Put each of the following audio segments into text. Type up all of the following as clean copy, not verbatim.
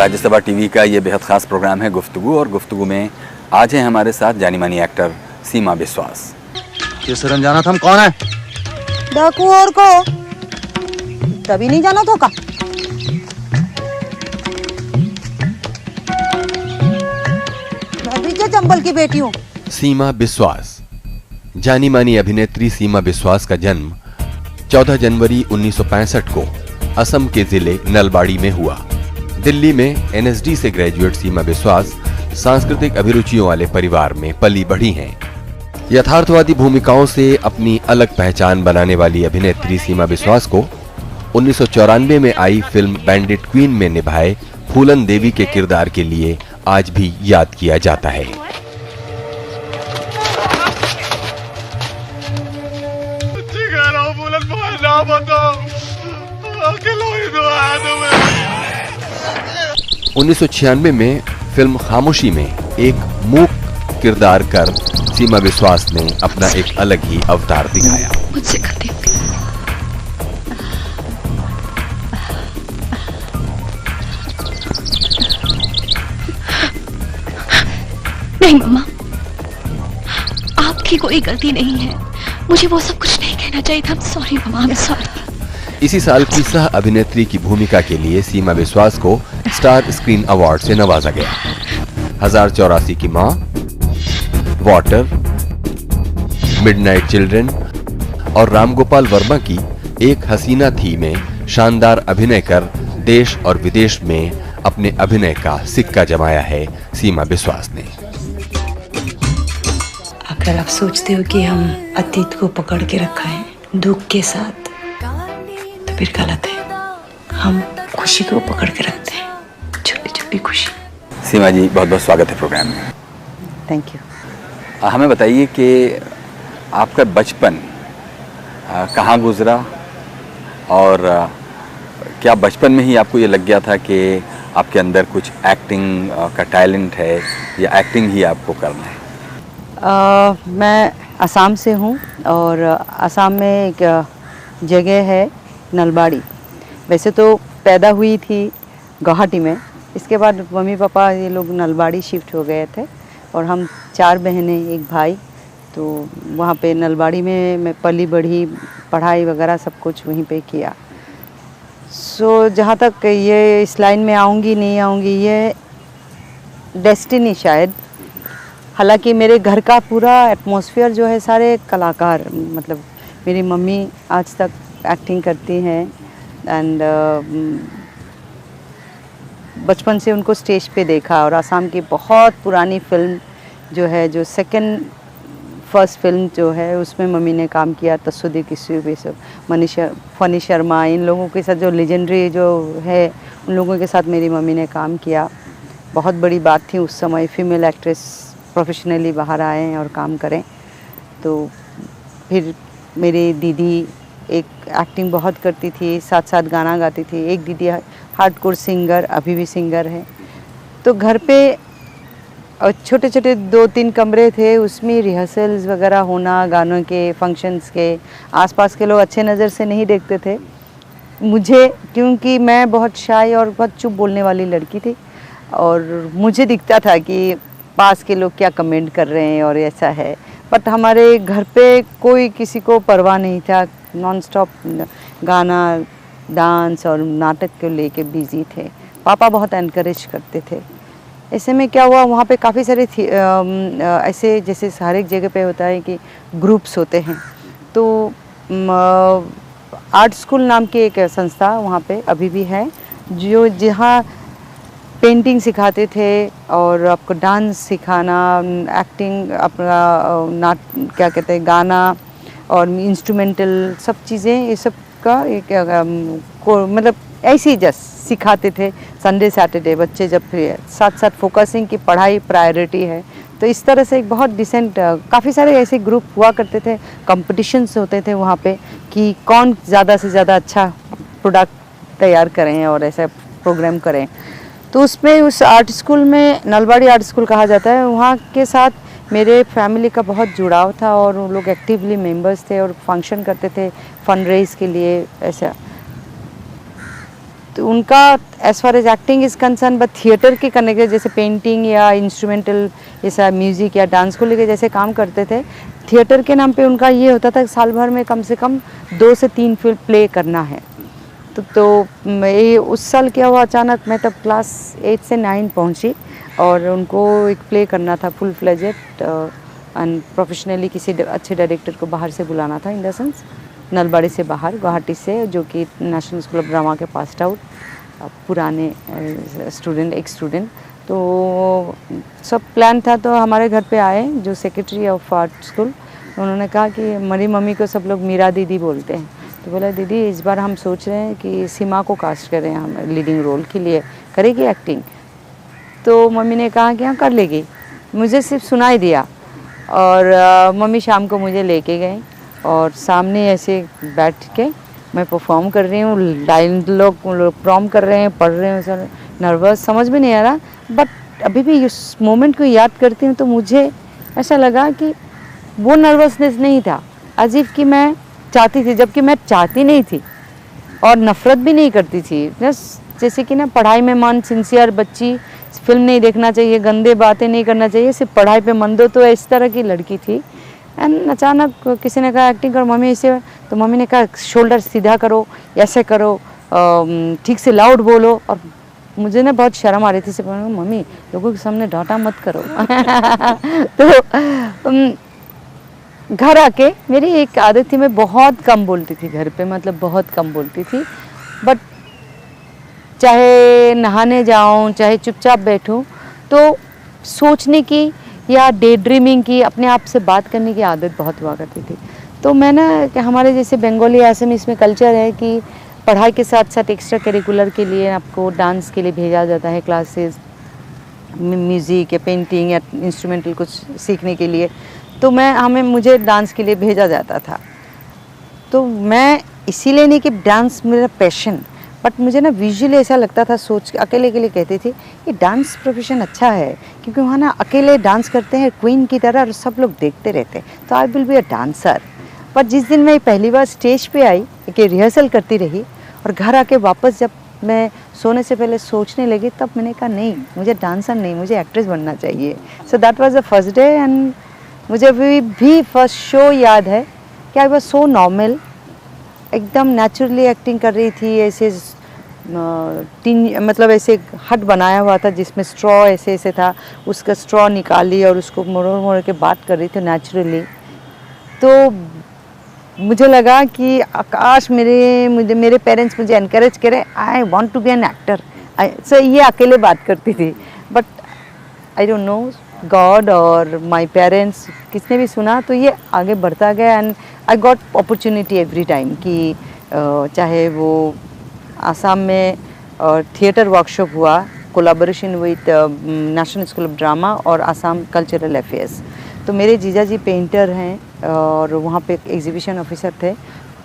Rajya Sabha TV का ये बेहद ख़ास प्रोग्राम है गुफ्तगू, और गुफ्तगू में आज है हमारे साथ जानी मानी एक्टर सीमा बिस्वास। ये सरन जाना था, हम कौन है? डाकू और को तभी नहीं जाना तो का? मैं भी जो चंबल की बेटी हूँ। सीमा बिस्वास। जानी मानी अभिनेत्री सीमा बिस्वास का जन्म 14 जनवरी 1965 को असम के जिले नलबाड़ी में हुआ। दिल्ली में एनएसडी से ग्रेजुएट सीमा बिस्वास सांस्कृतिक अभिरुचियों वाले परिवार में पली बढ़ी हैं। यथार्थवादी भूमिकाओं से अपनी अलग पहचान बनाने वाली अभिनेत्री सीमा बिस्वास को 1994 में आई फिल्म बैंडिट क्वीन में निभाए फूलन देवी के किरदार के लिए आज भी याद किया जाता है। उन्नीस 1996 में फिल्म खामोशी में एक मूक किरदार कर सीमा बिस्वास ने अपना एक अलग ही अवतार दिखाया। मुझसे गलती हो गई। नहीं मम्मा, आपकी कोई गलती नहीं है। मुझे वो सब कुछ नहीं कहना चाहिए था। Sorry mamma, I am sorry. इसी साल की सह अभिनेत्री की भूमिका के लिए सीमा बिस्वास को स्टार स्क्रीन अवार्ड से नवाजा गया। 1084 की मां, वाटर, मिडनाइट चिल्ड्रन और रामगोपाल वर्मा की एक हसीना थी में शानदार अभिनय कर देश और विदेश में अपने अभिनय का सिक्का जमाया है सीमा बिस्वास ने। अगर आप सोचते हो कि हम अतीत को पकड़ के रखा है दुख के साथ, तो फिर गलत है। हम खुशी को पकड़ के रखते हैं, छोटी छोटी खुशी। सीमा जी, बहुत बहुत स्वागत है प्रोग्राम में। Thank you. हमें बताइए कि आपका बचपन कहाँ गुजरा, और क्या बचपन में ही आपको ये लग गया था कि आपके अंदर कुछ एक्टिंग का टैलेंट है, या एक्टिंग ही आपको करना है? मैं असम से हूँ, और असम में एक जगह है नलबाड़ी। वैसे तो पैदा हुई थी गुवाहाटी में, इसके बाद मम्मी पापा ये लोग नलबाड़ी शिफ्ट हो गए थे, और हम 4 बहनें एक भाई। तो वहाँ पे नलबाड़ी में मैं पली बढ़ी, पढ़ाई वगैरह सब कुछ वहीं पे किया। सो जहाँ तक ये इस लाइन में आऊँगी नहीं आऊँगी, ये डेस्टिनी शायद। हालांकि मेरे घर का पूरा एटमॉस्फेयर जो है, सारे कलाकार, मतलब मेरी मम्मी आज तक एक्टिंग करती हैं, एंड बचपन से उनको स्टेज पे देखा। और आसाम की बहुत पुरानी फिल्म जो है, जो फर्स्ट फिल्म जो है, उसमें मम्मी ने काम किया। तस्सुदी किस्सू भी सब, फनी शर्मा, इन लोगों के साथ जो लेजेंडरी जो है, उन लोगों के साथ मेरी मम्मी ने काम किया। बहुत बड़ी बात थी उस समय, फीमेल एक्ट्रेस प्रोफेशनली बाहर आएँ और काम करें। तो फिर मेरी दीदी एक एक्टिंग बहुत करती थी, साथ साथ गाना गाती थी। एक दीदी हार्डकोर सिंगर, अभी भी सिंगर है। तो घर पे छोटे छोटे 2-3 कमरे थे, उसमें रिहर्सल्स वगैरह होना, गानों के, फंक्शंस के। आसपास के लोग अच्छे नज़र से नहीं देखते थे मुझे, क्योंकि मैं बहुत शाय और बहुत चुप बोलने वाली लड़की थी, और मुझे दिखता था कि पास के लोग क्या कमेंट कर रहे हैं और ऐसा है। बट हमारे घर पे कोई किसी को परवाह नहीं था, नॉन स्टॉप गाना, डांस और नाटक को लेके बिजी थे। पापा बहुत एनकरेज करते थे। ऐसे में क्या हुआ, वहाँ पे काफ़ी सारे ऐसे, जैसे हर एक जगह पे होता है कि ग्रुप्स होते हैं। तो आर्ट स्कूल नाम की एक संस्था वहाँ पे अभी भी है, जो जहाँ पेंटिंग सिखाते थे, और आपको डांस सिखाना, एक्टिंग, अपना क्या कहते हैं, गाना और इंस्ट्रूमेंटल सब चीज़ें, ये सब का एक मतलब ऐसे ही जस्ट सिखाते थे। संडे सैटरडे बच्चे जब साथ साथ फोकसिंग की पढ़ाई प्रायोरिटी है, तो इस तरह से एक बहुत डिसेंट, काफ़ी सारे ऐसे ग्रुप हुआ करते थे। कंपटीशंस होते थे वहाँ पे कि कौन ज़्यादा से ज़्यादा अच्छा प्रोडक्ट तैयार करें और ऐसा प्रोग्राम करें। तो उसमें उस आर्ट स्कूल में, नलबाड़ी आर्ट स्कूल कहा जाता है, वहाँ के साथ मेरे फैमिली का बहुत जुड़ाव था, और वो लोग एक्टिवली मेंबर्स थे और फंक्शन करते थे फंड रेज के लिए। ऐसा तो उनका as far as acting is concern, but theatre के करने के जैसे पेंटिंग या इंस्ट्रूमेंटल जैसा म्यूज़िक या डांस को लेके जैसे काम करते थे, थिएटर के नाम पे उनका ये होता था कि साल भर में कम से कम 2 से 3 फिल्म प्ले करना है। तो ये उस साल क्या हुआ, अचानक मैं तब क्लास 8 से 9 पहुंची और उनको एक प्ले करना था फुल फ्लेजेड एंड प्रोफेशनली, किसी अच्छे डायरेक्टर को बाहर से बुलाना था, इन द सेंस नलबाड़ी से बाहर, गुवाहाटी से, जो कि नेशनल स्कूल ऑफ ड्रामा के पास आउट पुराने स्टूडेंट, एक स्टूडेंट। तो सब प्लान था। तो हमारे घर पे आए जो सेक्रेटरी ऑफ आर्ट स्कूल, उन्होंने कहा कि मेरी मम्मी को सब लोग मीरा दीदी बोलते हैं। तो बोला दीदी इस बार हम सोच रहे हैं कि सीमा को कास्ट करें हम लीडिंग रोल के लिए, करेगी एक्टिंग? तो मम्मी ने कहा कि हाँ कर लेगी। मुझे सिर्फ सुनाई दिया और मम्मी शाम को मुझे लेके गए और सामने ऐसे बैठ के मैं परफॉर्म कर रही हूँ, डायलॉग प्रॉम कर रहे हैं, पढ़ रहे हैं, सर नर्वस, समझ में नहीं आ रहा, बट अभी भी उस मोमेंट को याद करती हूँ तो मुझे ऐसा लगा कि वो नर्वसनेस नहीं था, अजीब कि मैं चाहती थी, जबकि मैं चाहती नहीं थी और नफ़रत भी नहीं करती थी। जैसे कि ना पढ़ाई में मन, सिंसियर बच्ची, फिल्म नहीं देखना चाहिए, गंदे बातें नहीं करना चाहिए, सिर्फ पढ़ाई पे मन दो, तो इस तरह की लड़की थी। एंड अचानक किसी ने कहा एक्टिंग करो मम्मी ऐसे, तो मम्मी ने कहा शोल्डर सीधा करो, ऐसे करो, ठीक से लाउड बोलो। और मुझे ना बहुत शर्म आ रही थी, से मम्मी लोगों के सामने डांटा मत करो। तो घर आके मेरी एक आदत थी, मैं बहुत कम बोलती थी घर पे, मतलब बहुत कम बोलती थी, बट चाहे नहाने जाऊं, चाहे चुपचाप बैठूं, तो सोचने की या डे ड्रीमिंग की, अपने आप से बात करने की आदत बहुत हुआ करती थी। तो मैं ना कि हमारे जैसे बंगाली आसामीज़ में कल्चर है कि पढ़ाई के साथ साथ एक्स्ट्रा करिकुलर के लिए आपको डांस के लिए भेजा जाता है, क्लासेस, म्यूज़िक या पेंटिंग या इंस्ट्रूमेंटल कुछ सीखने के लिए। तो मुझे डांस के लिए भेजा जाता था। तो मैं इसीलिए नहीं कि डांस मेरा पैशन, बट मुझे ना विजुअली ऐसा लगता था, सोच के अकेले कहती थी ये डांस प्रोफेशन अच्छा है, क्योंकि वहाँ ना अकेले डांस करते हैं क्वीन की तरह और सब लोग देखते रहते हैं, तो आई विल बी अ डांसर। पर जिस दिन मैं पहली बार स्टेज पे आई कि रिहर्सल करती रही और घर आके वापस जब मैं सोने से पहले सोचने लगी, तब मैंने कहा नहीं, मुझे डांसर नहीं, मुझे एक्ट्रेस बनना चाहिए। So that was the first day. And मुझे अभी भी फर्स्ट शो याद है कि आई वाज सो नॉर्मल, एकदम नेचुरली एक्टिंग कर रही थी। ऐसे मतलब ऐसे हट बनाया हुआ था जिसमें स्ट्रॉ ऐसे था, उसका स्ट्रॉ निकाली और उसको मोड़ के बात कर रही थी नेचुरली। तो मुझे लगा कि आकाश मेरे पेरेंट्स मुझे एनकरेज करें, I want to be an actor. So ये अकेले बात करती थी, but I don't know god और माय पेरेंट्स किसने भी सुना, तो ये आगे बढ़ता गया। And I got opportunity every time कि चाहे वो आसाम में थिएटर वर्कशॉप हुआ, collaboration with national school of drama और आसाम कल्चरल अफेयर्स। तो मेरे जीजा जी पेंटर हैं और वहाँ पे एग्जीबिशन ऑफिसर थे।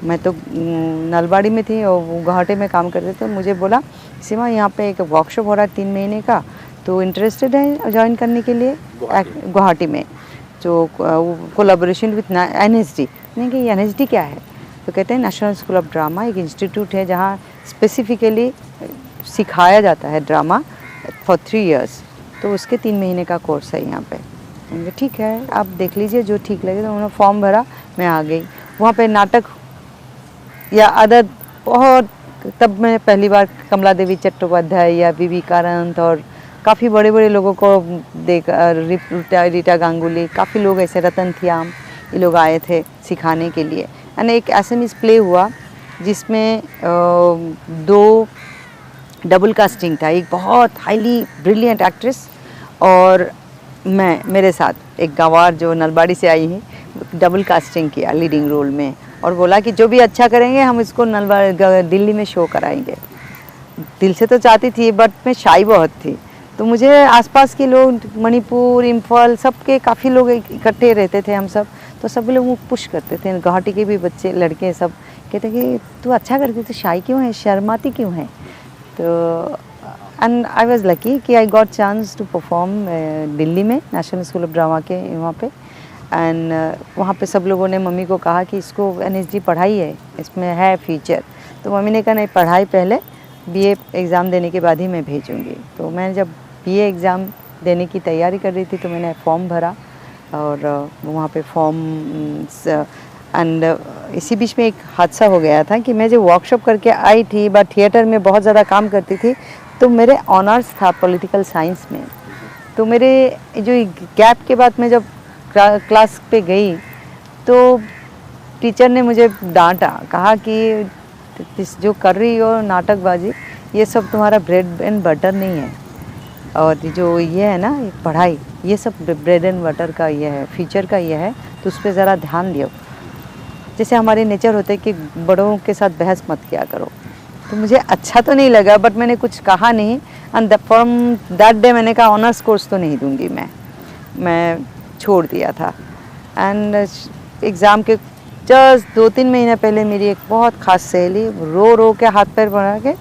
मैं तो नलबाड़ी में थी और वो गुवाहाटी में काम करते थे। मुझे बोला सीमा यहाँ पे एक वर्कशॉप हो रहा है 3 महीने का, तो इंटरेस्टेड है ज्वाइन करने के लिए गुवाहाटी में, जो कोलैबोरेशन विद NSD। नहीं कि NSD क्या है, तो कहते हैं नेशनल स्कूल ऑफ ड्रामा, एक इंस्टीट्यूट है जहाँ स्पेसिफिकली सिखाया जाता है ड्रामा फॉर 3 इयर्स। तो उसके 3 महीने का कोर्स है यहाँ पे। मैंने ठीक है, आप देख लीजिए जो ठीक लगे। तो उन्होंने फॉर्म भरा, मैं आ गई वहाँ पे। नाटक या अदर बहुत, तब मैं पहली बार कमला देवी चट्टोपाध्याय या बीबी कारंत और काफ़ी बड़े बड़े लोगों को देखा, रीटा गांगुली, काफ़ी लोग ऐसे, रतन थियाम, ये लोग आए थे सिखाने के लिए। एंड एक एसएमएस प्ले हुआ जिसमें 2 डबल कास्टिंग था, एक बहुत हाईली ब्रिलियंट एक्ट्रेस और मेरे साथ एक गंवार जो नलबाड़ी से आई है, डबल कास्टिंग किया लीडिंग रोल में, और बोला कि जो भी अच्छा करेंगे हम इसको दिल्ली में शो कराएंगे। दिल से तो चाहती थी, बट मैं शाई बहुत थी। तो मुझे आसपास के लोग, मणिपुर, इम्फाल, सबके काफ़ी लोग इकट्ठे रहते थे हम सब, तो सब लोग वो पुश करते थे। गुवाहाटी के भी बच्चे, लड़के सब कहते कि तू अच्छा करती, तो शाई क्यों है, शर्माती क्यों है। तो एंड आई वाज लकी कि I got chance to perform Delhi में नेशनल स्कूल ऑफ ड्रामा के वहाँ पे। एंड वहाँ पे सब लोगों ने मम्मी को कहा कि इसको NSD पढ़ाई है, इसमें है फ्यूचर। तो मम्मी ने कहा नहीं, पढ़ाई पहले, बीए एग्ज़ाम देने के बाद ही मैं भेजूँगी। तो मैं जब बीए एग्ज़ाम देने की तैयारी कर रही थी तो मैंने फॉर्म भरा और वहाँ पे एंड इसी बीच में एक हादसा हो गया था कि मैं जब वर्कशॉप करके आई थी बट थिएटर में बहुत ज़्यादा काम करती थी, तो मेरे ऑनर्स था पॉलिटिकल साइंस में। तो मेरे जो गैप के बाद मैं जब क्लास पे गई तो टीचर ने मुझे डांटा, कहा कि जो कर रही हो नाटकबाजी, ये सब तुम्हारा ब्रेड एंड बटर नहीं है, और जो ये है ना पढ़ाई, ये सब ब्रेड एंड बटर का ये है, फ्यूचर का ये है, तो उस पर ज़रा ध्यान दियो। जैसे हमारे नेचर होते हैं कि बड़ों के साथ बहस मत किया करो। तो मुझे अच्छा तो नहीं लगा बट मैंने कुछ कहा नहीं एंड फ्रॉम दैट डे मैंने कहा ऑनर्स कोर्स तो नहीं दूंगी मैं छोड़ दिया था। एंड एग्ज़ाम के जस्ट 2-3 महीने पहले मेरी एक बहुत ख़ास सहेली रो के हाथ पैर बढ़ा के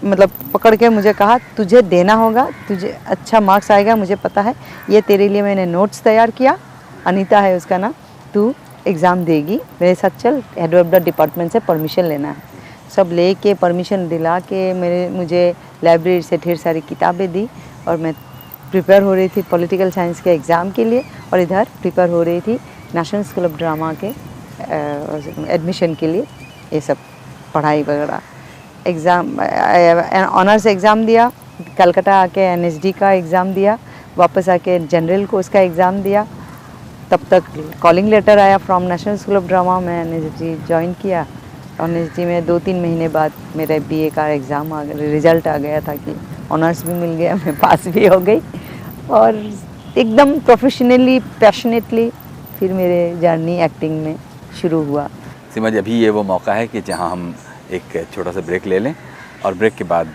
मतलब पकड़ के मुझे कहा, तुझे देना होगा, तुझे अच्छा मार्क्स आएगा, मुझे पता है, ये तेरे लिए मैंने नोट्स तैयार किया, अनीता है उसका नाम, तू एग्ज़ाम देगी, मेरे साथ चल, हेड ऑफ द डिपार्टमेंट से परमिशन लेना है। सब लेके परमिशन दिला के मुझे लाइब्रेरी से ढेर सारी किताबें दी और मैं प्रिपेयर हो रही थी पॉलिटिकल साइंस के एग्ज़ाम के लिए, और इधर प्रिपेयर हो रही थी नेशनल स्कूल ऑफ ड्रामा के एडमिशन के लिए, ये सब पढ़ाई वगैरह। एग्ज़ाम ऑनर्स एग्ज़ाम दिया, कलकत्ता आके एनएसडी का एग्ज़ाम दिया, वापस आके जनरल कोर्स का एग्ज़ाम दिया। तब तक कॉलिंग लेटर आया from national school of drama, मैं एनएसडी ज्वाइन किया। एनएसडी में 2-3 महीने बाद मेरे बीए का एग्ज़ाम आ गया, रिज़ल्ट आ गया था कि ऑनर्स भी मिल गया, मैं पास भी हो गई, और एकदम प्रोफेशनली पैशनेटली फिर मेरे जर्नी एक्टिंग में शुरू हुआ। सीमा जी, अभी ये वो मौका है कि जहां हम एक छोटा सा ब्रेक ले लें और ब्रेक के बाद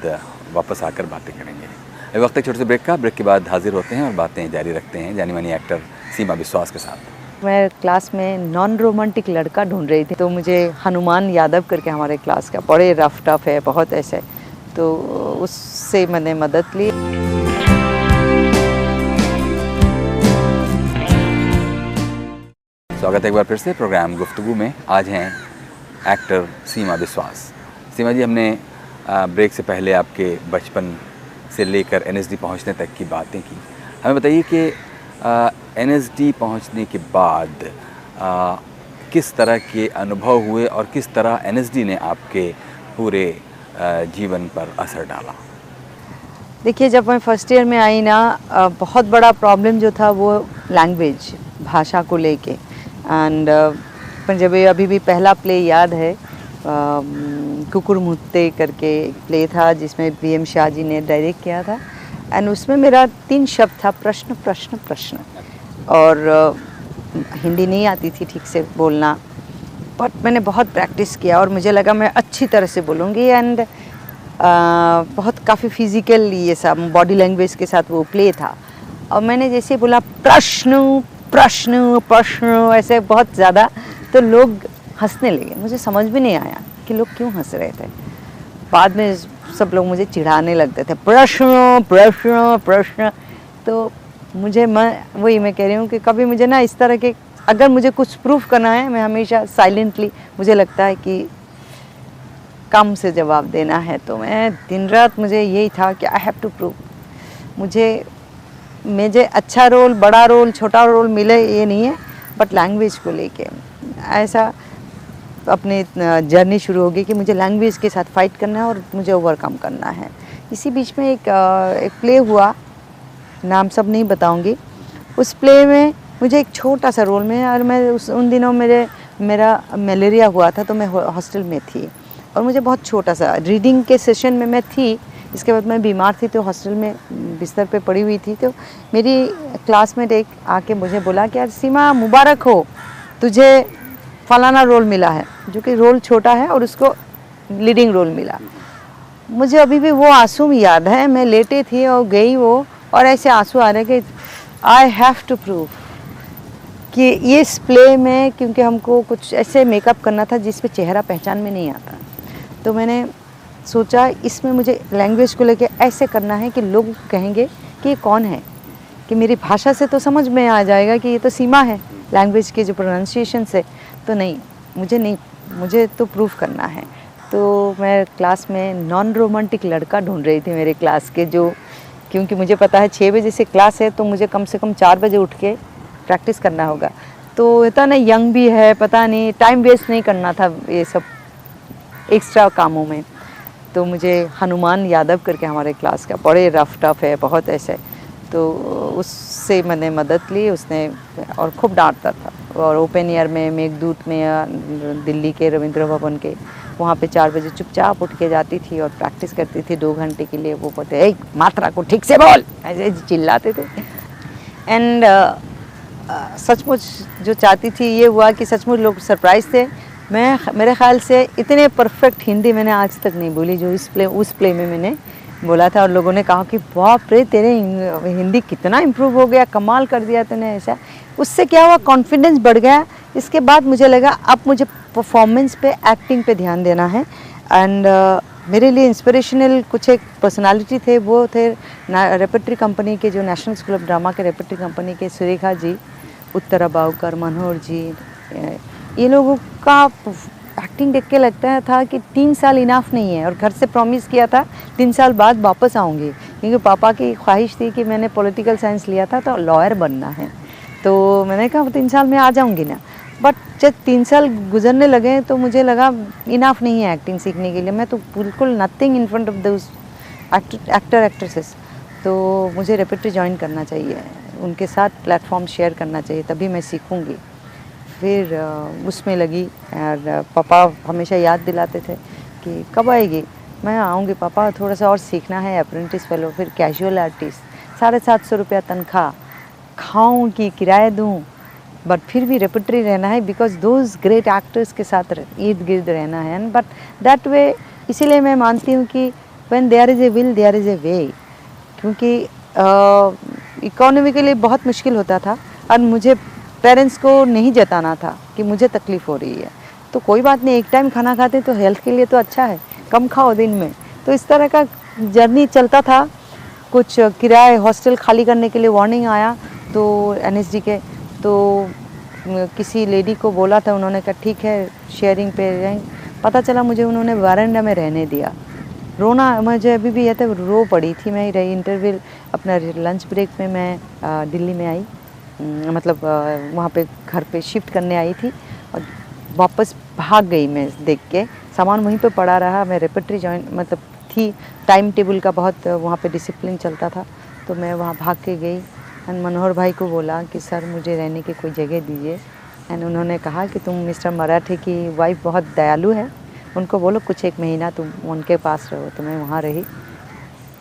वापस आकर बातें करेंगे। इस वक्त एक छोटे से ब्रेक के बाद हाजिर होते हैं और बातें जारी रखते हैं जानी मानी एक्टर सीमा विश्वास के साथ। मैं क्लास में नॉन रोमांटिक लड़का ढूंढ रही थी, तो मुझे हनुमान यादव करके हमारे क्लास का, बड़े रफ टफ है बहुत ऐसे, तो उससे मैंने मदद ली। स्वागत है एक बार फिर से प्रोग्राम गुफ्तगू में। आज हैं एक्टर सीमा विश्वास। सीमा जी, हमने ब्रेक से पहले आपके बचपन से लेकर एनएसडी पहुंचने तक की बातें की। हमें बताइए कि एनएसडी पहुंचने के बाद किस तरह के अनुभव हुए और किस तरह एनएसडी ने आपके पूरे जीवन पर असर डाला। देखिए, जब मैं फर्स्ट ईयर में आई ना, बहुत बड़ा प्रॉब्लम जो था वो लैंग्वेज, भाषा को लेके। एंड पंजाबी अभी भी पहला प्ले याद है, कुकुर मुत्ते करके प्ले था जिसमें बीएम शाह जी ने डायरेक्ट किया था। एंड उसमें मेरा 3 शब्द था, प्रश्न प्रश्न प्रश्न, और हिंदी नहीं आती थी ठीक से बोलना, बट मैंने बहुत प्रैक्टिस किया और मुझे लगा मैं अच्छी तरह से बोलूँगी। एंड बहुत काफ़ी फिज़िकल ये सब बॉडी लैंग्वेज के साथ वो प्ले था, और मैंने जैसे बोला प्रश्न प्रश्न प्रश्न ऐसे बहुत ज़्यादा, तो लोग हंसने लगे। मुझे समझ भी नहीं आया कि लोग क्यों हंस रहे थे। बाद में सब लोग मुझे चिढ़ाने लगते थे, प्रश्न प्रश्न प्रश्न। तो मैं कह रही हूँ कि कभी मुझे ना इस तरह के, अगर मुझे कुछ प्रूफ करना है, मैं हमेशा साइलेंटली, मुझे लगता है कि कम से जवाब देना है, तो मैं दिन रात मुझे यही था कि आई हैव टू प्रूव। मुझे अच्छा रोल, बड़ा रोल, छोटा रोल मिले ये नहीं है, बट लैंग्वेज को लेके ऐसा अपनी जर्नी शुरू होगी कि मुझे लैंग्वेज के साथ फाइट करना है और मुझे ओवरकम करना है। इसी बीच में एक प्ले हुआ, नाम सब नहीं बताऊंगी। उस प्ले में मुझे एक छोटा सा रोल में, और मैं उन दिनों मेरा मलेरिया हुआ था, तो मैं हॉस्टल में थी और मुझे बहुत छोटा सा रीडिंग के सेशन में मैं थी। इसके बाद मैं बीमार थी, तो हॉस्टल में बिस्तर पे पड़ी हुई थी। तो मेरी क्लासमेट एक आके मुझे बोला कि यार सीमा, मुबारक हो, तुझे फलाना रोल मिला है, जो कि रोल छोटा है और उसको लीडिंग रोल मिला। मुझे अभी भी वो आंसू याद है, मैं लेटे थी और गई वो, और ऐसे आंसू आ रहे कि आई हैव टू प्रूव कि इस प्ले में, क्योंकि हमको कुछ ऐसे मेकअप करना था जिस पे चेहरा पहचान में नहीं आता। तो मैंने सोचा इसमें मुझे लैंग्वेज को लेके ऐसे करना है कि लोग कहेंगे कि ये कौन है, कि मेरी भाषा से तो समझ में आ जाएगा कि ये तो सीमा है, लैंग्वेज के जो प्रोनाउंसिएशन से तो नहीं, मुझे तो प्रूफ करना है। तो मैं क्लास में नॉन रोमांटिक लड़का ढूंढ रही थी मेरे क्लास के, जो क्योंकि मुझे पता है 6 बजे से क्लास है तो मुझे कम से कम 4 बजे उठ के प्रैक्टिस करना होगा। तो इतना ना यंग भी है, पता नहीं, टाइम वेस्ट नहीं करना था ये सब एक्स्ट्रा कामों में। तो मुझे हनुमान यादव करके हमारे क्लास का, बड़े रफ टफ है बहुत ऐसे, तो उससे मैंने मदद ली। उसने और खूब डांटता था। और ओपन एयर में, मेघदूत में, या दिल्ली के रविंद्र भवन के वहाँ पे 4 बजे चुपचाप उठ के जाती थी और प्रैक्टिस करती थी 2 घंटे के लिए। वो बोलते एक मात्रा को ठीक से बोल, ऐसे चिल्लाते थे। एंड सचमुच जो चाहती थी ये हुआ कि सचमुच लोग सरप्राइज थे। मेरे ख्याल से इतने परफेक्ट हिंदी मैंने आज तक नहीं बोली जो उस प्ले में मैंने बोला था। और लोगों ने कहा कि बाप रे तेरे हिंदी कितना इम्प्रूव हो गया, कमाल कर दिया तूने ऐसा। उससे क्या हुआ, कॉन्फिडेंस बढ़ गया। इसके बाद मुझे लगा अब मुझे परफॉर्मेंस पे, एक्टिंग पे ध्यान देना है। एंड मेरे लिए इंस्पिरेशनल कुछ एक पर्सनालिटी थे, वो थे रेपर्टरी कंपनी के, जो नेशनल स्कूल ऑफ ड्रामा के रेपर्टरी कंपनी के सुरेखा जी, उत्तरा बावकर, मनोहर जी। ये लोगों का एक्टिंग देख के लगता था कि 3 साल इनाफ नहीं है। और घर से प्रॉमिस किया था 3 साल बाद वापस आऊँगी, क्योंकि पापा की ख्वाहिश थी कि मैंने पॉलिटिकल साइंस लिया था तो लॉयर बनना है। तो मैंने कहा 3 साल में आ जाऊँगी ना। बट जब 3 साल गुजरने लगे तो मुझे लगा इनाफ नहीं है एक्टिंग सीखने के लिए। मैं तो बिल्कुल nothing in front of those actor actresses. तो मुझे रेपर्टरी ज्वाइन करना चाहिए, उनके साथ प्लेटफॉर्म शेयर करना चाहिए, तभी मैं सीखूँगी। फिर उसमें लगी। और पापा हमेशा याद दिलाते थे कि कब आएगी। मैं आऊँगी पापा, थोड़ा सा और सीखना है, अप्रेंटिस फेलो, फिर कैजुअल आर्टिस्ट, 750 रुपया तनख्वाह, खाऊँ कि किराया दूँ, बट फिर भी रेपर्टरी रहना है, बिकॉज दोज ग्रेट एक्टर्स के साथ इर्द गिर्द रहना है। एंड बट दैट वे, इसीलिए मैं मानती हूँ कि when there is a will there is a way. क्योंकि इकोनॉमिकली बहुत मुश्किल होता था और मुझे पेरेंट्स को नहीं जताना था कि मुझे तकलीफ़ हो रही है। तो कोई बात नहीं, एक टाइम खाना खाते तो हेल्थ के लिए तो अच्छा है, कम खाओ दिन में। तो इस तरह का जर्नी चलता था। कुछ किराए हॉस्टल खाली करने के लिए वार्निंग आया तो एनएसडी के, तो किसी लेडी को बोला था, उन्होंने कहा ठीक है शेयरिंग पे रहेंगे। पता चला मुझे उन्होंने वारंडा में रहने दिया। रोना मुझे अभी भी याद है, रो पड़ी थी मैं। रही इंटरवल अपना लंच ब्रेक में मैं दिल्ली में आई, मतलब वहाँ पे घर पे शिफ्ट करने आई थी और वापस भाग गई मैं देख के। सामान वहीं पे पड़ा रहा। मैं रेपर्टरी ज्वाइन मतलब थी, टाइम टेबल का बहुत वहाँ पे डिसिप्लिन चलता था, तो मैं वहाँ भाग के गई। एंड मनोहर भाई को बोला कि सर मुझे रहने की कोई जगह दीजिए। एंड उन्होंने कहा कि तुम मिस्टर मराठे की वाइफ बहुत दयालु है, उनको बोलो कुछ 1 महीना तुम उनके पास रहो। तो मैं वहाँ रही।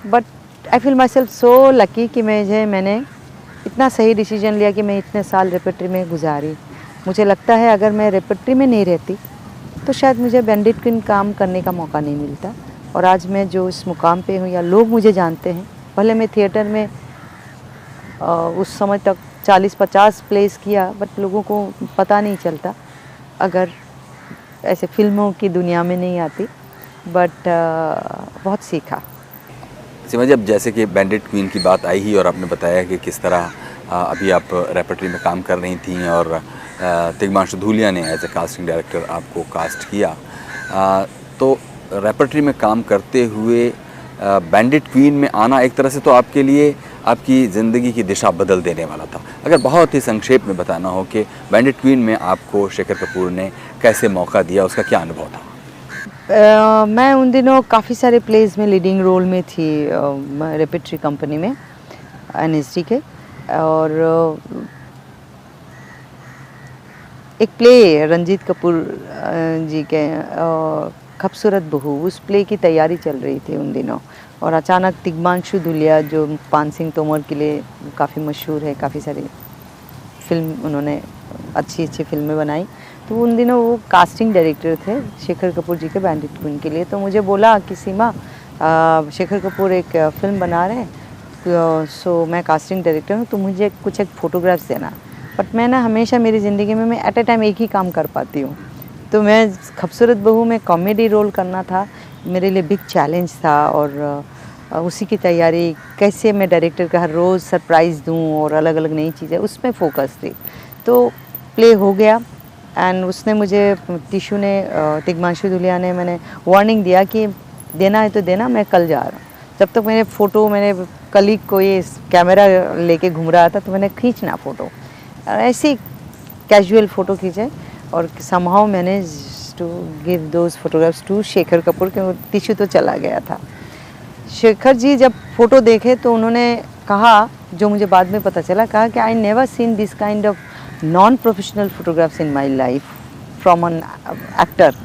But I feel my self so lucky कि मैंने इतना सही डिसीजन लिया कि मैं इतने साल रेपर्टरी में गुजारी। मुझे लगता है अगर मैं रेपर्टरी में नहीं रहती तो शायद मुझे बैंडिट क्वीन काम करने का मौका नहीं मिलता। और आज मैं जो इस मुकाम पे हूँ, या लोग मुझे जानते हैं, भले मैं थिएटर में उस समय तक 40-50 प्लेस किया, बट लोगों को पता नहीं चलता अगर ऐसे फिल्मों की दुनिया में नहीं आती। बट बहुत सीखा। सीमा जी, अब जैसे कि बैंडिट क्वीन की बात आई ही और आपने बताया कि किस तरह अभी आप रेपर्टरी में काम कर रही थीं और तिग्मांशु धूलिया ने एज ए कास्टिंग डायरेक्टर आपको कास्ट किया, तो रेपर्टरी में काम करते हुए बैंडिट क्वीन में आना एक तरह से तो आपके लिए आपकी ज़िंदगी की दिशा बदल देने वाला था। अगर बहुत ही संक्षेप में बताना हो कि बैंडिट क्वीन में आपको शेखर कपूर ने कैसे मौका दिया, उसका क्या अनुभव था? मैं उन दिनों काफ़ी सारे प्लेस में लीडिंग रोल में थी रेपर्टरी कंपनी में एनएसडी के। और एक प्ले रंजीत कपूर जी के खूबसूरत बहू, उस प्ले की तैयारी चल रही थी उन दिनों। और अचानक तिग्मांशु धूलिया, जो पान सिंह तोमर के लिए काफ़ी मशहूर है, काफ़ी सारी फिल्म उन्होंने अच्छी फिल्में बनाई, तो उन दिनों वो कास्टिंग डायरेक्टर थे शेखर कपूर जी के बैंडिट क्वीन के लिए। तो मुझे बोला कि सीमा, शेखर कपूर एक फ़िल्म बना रहे हैं, सो मैं कास्टिंग डायरेक्टर हूँ, तो मुझे कुछ एक फ़ोटोग्राफ्स देना। बट मैं ना हमेशा मेरी ज़िंदगी में मैं एट ए टाइम एक ही काम कर पाती हूँ। तो मैं खूबसूरत बहू में कॉमेडी रोल करना था, मेरे लिए बिग चैलेंज था। और उसी की तैयारी, कैसे मैं डायरेक्टर का हर रोज़ सरप्राइज़ दूँ और अलग अलग नई चीज़ें, उसमें फ़ोकस थी। तो प्ले हो गया एंड उसने मुझे टिशू ने तिग्मांशु धुलिया ने मैंने वार्निंग दिया कि देना है तो देना, मैं कल जा रहा हूँ। जब तक मैंने फ़ोटो मैंने कलीग को ये कैमरा लेके घूम रहा था तो मैंने खींचना फ़ोटो, ऐसी कैजुअल फ़ोटो खींचे और समहाउ मैंने to give those photographs to Shekhar Kapur, क्योंकि टिशू तो चला गया था। शेखर जी जब फ़ोटो देखे तो उन्होंने कहा, जो मुझे बाद में पता चला, कहा कि I never seen this kind of non professional photographs in my life from an actor,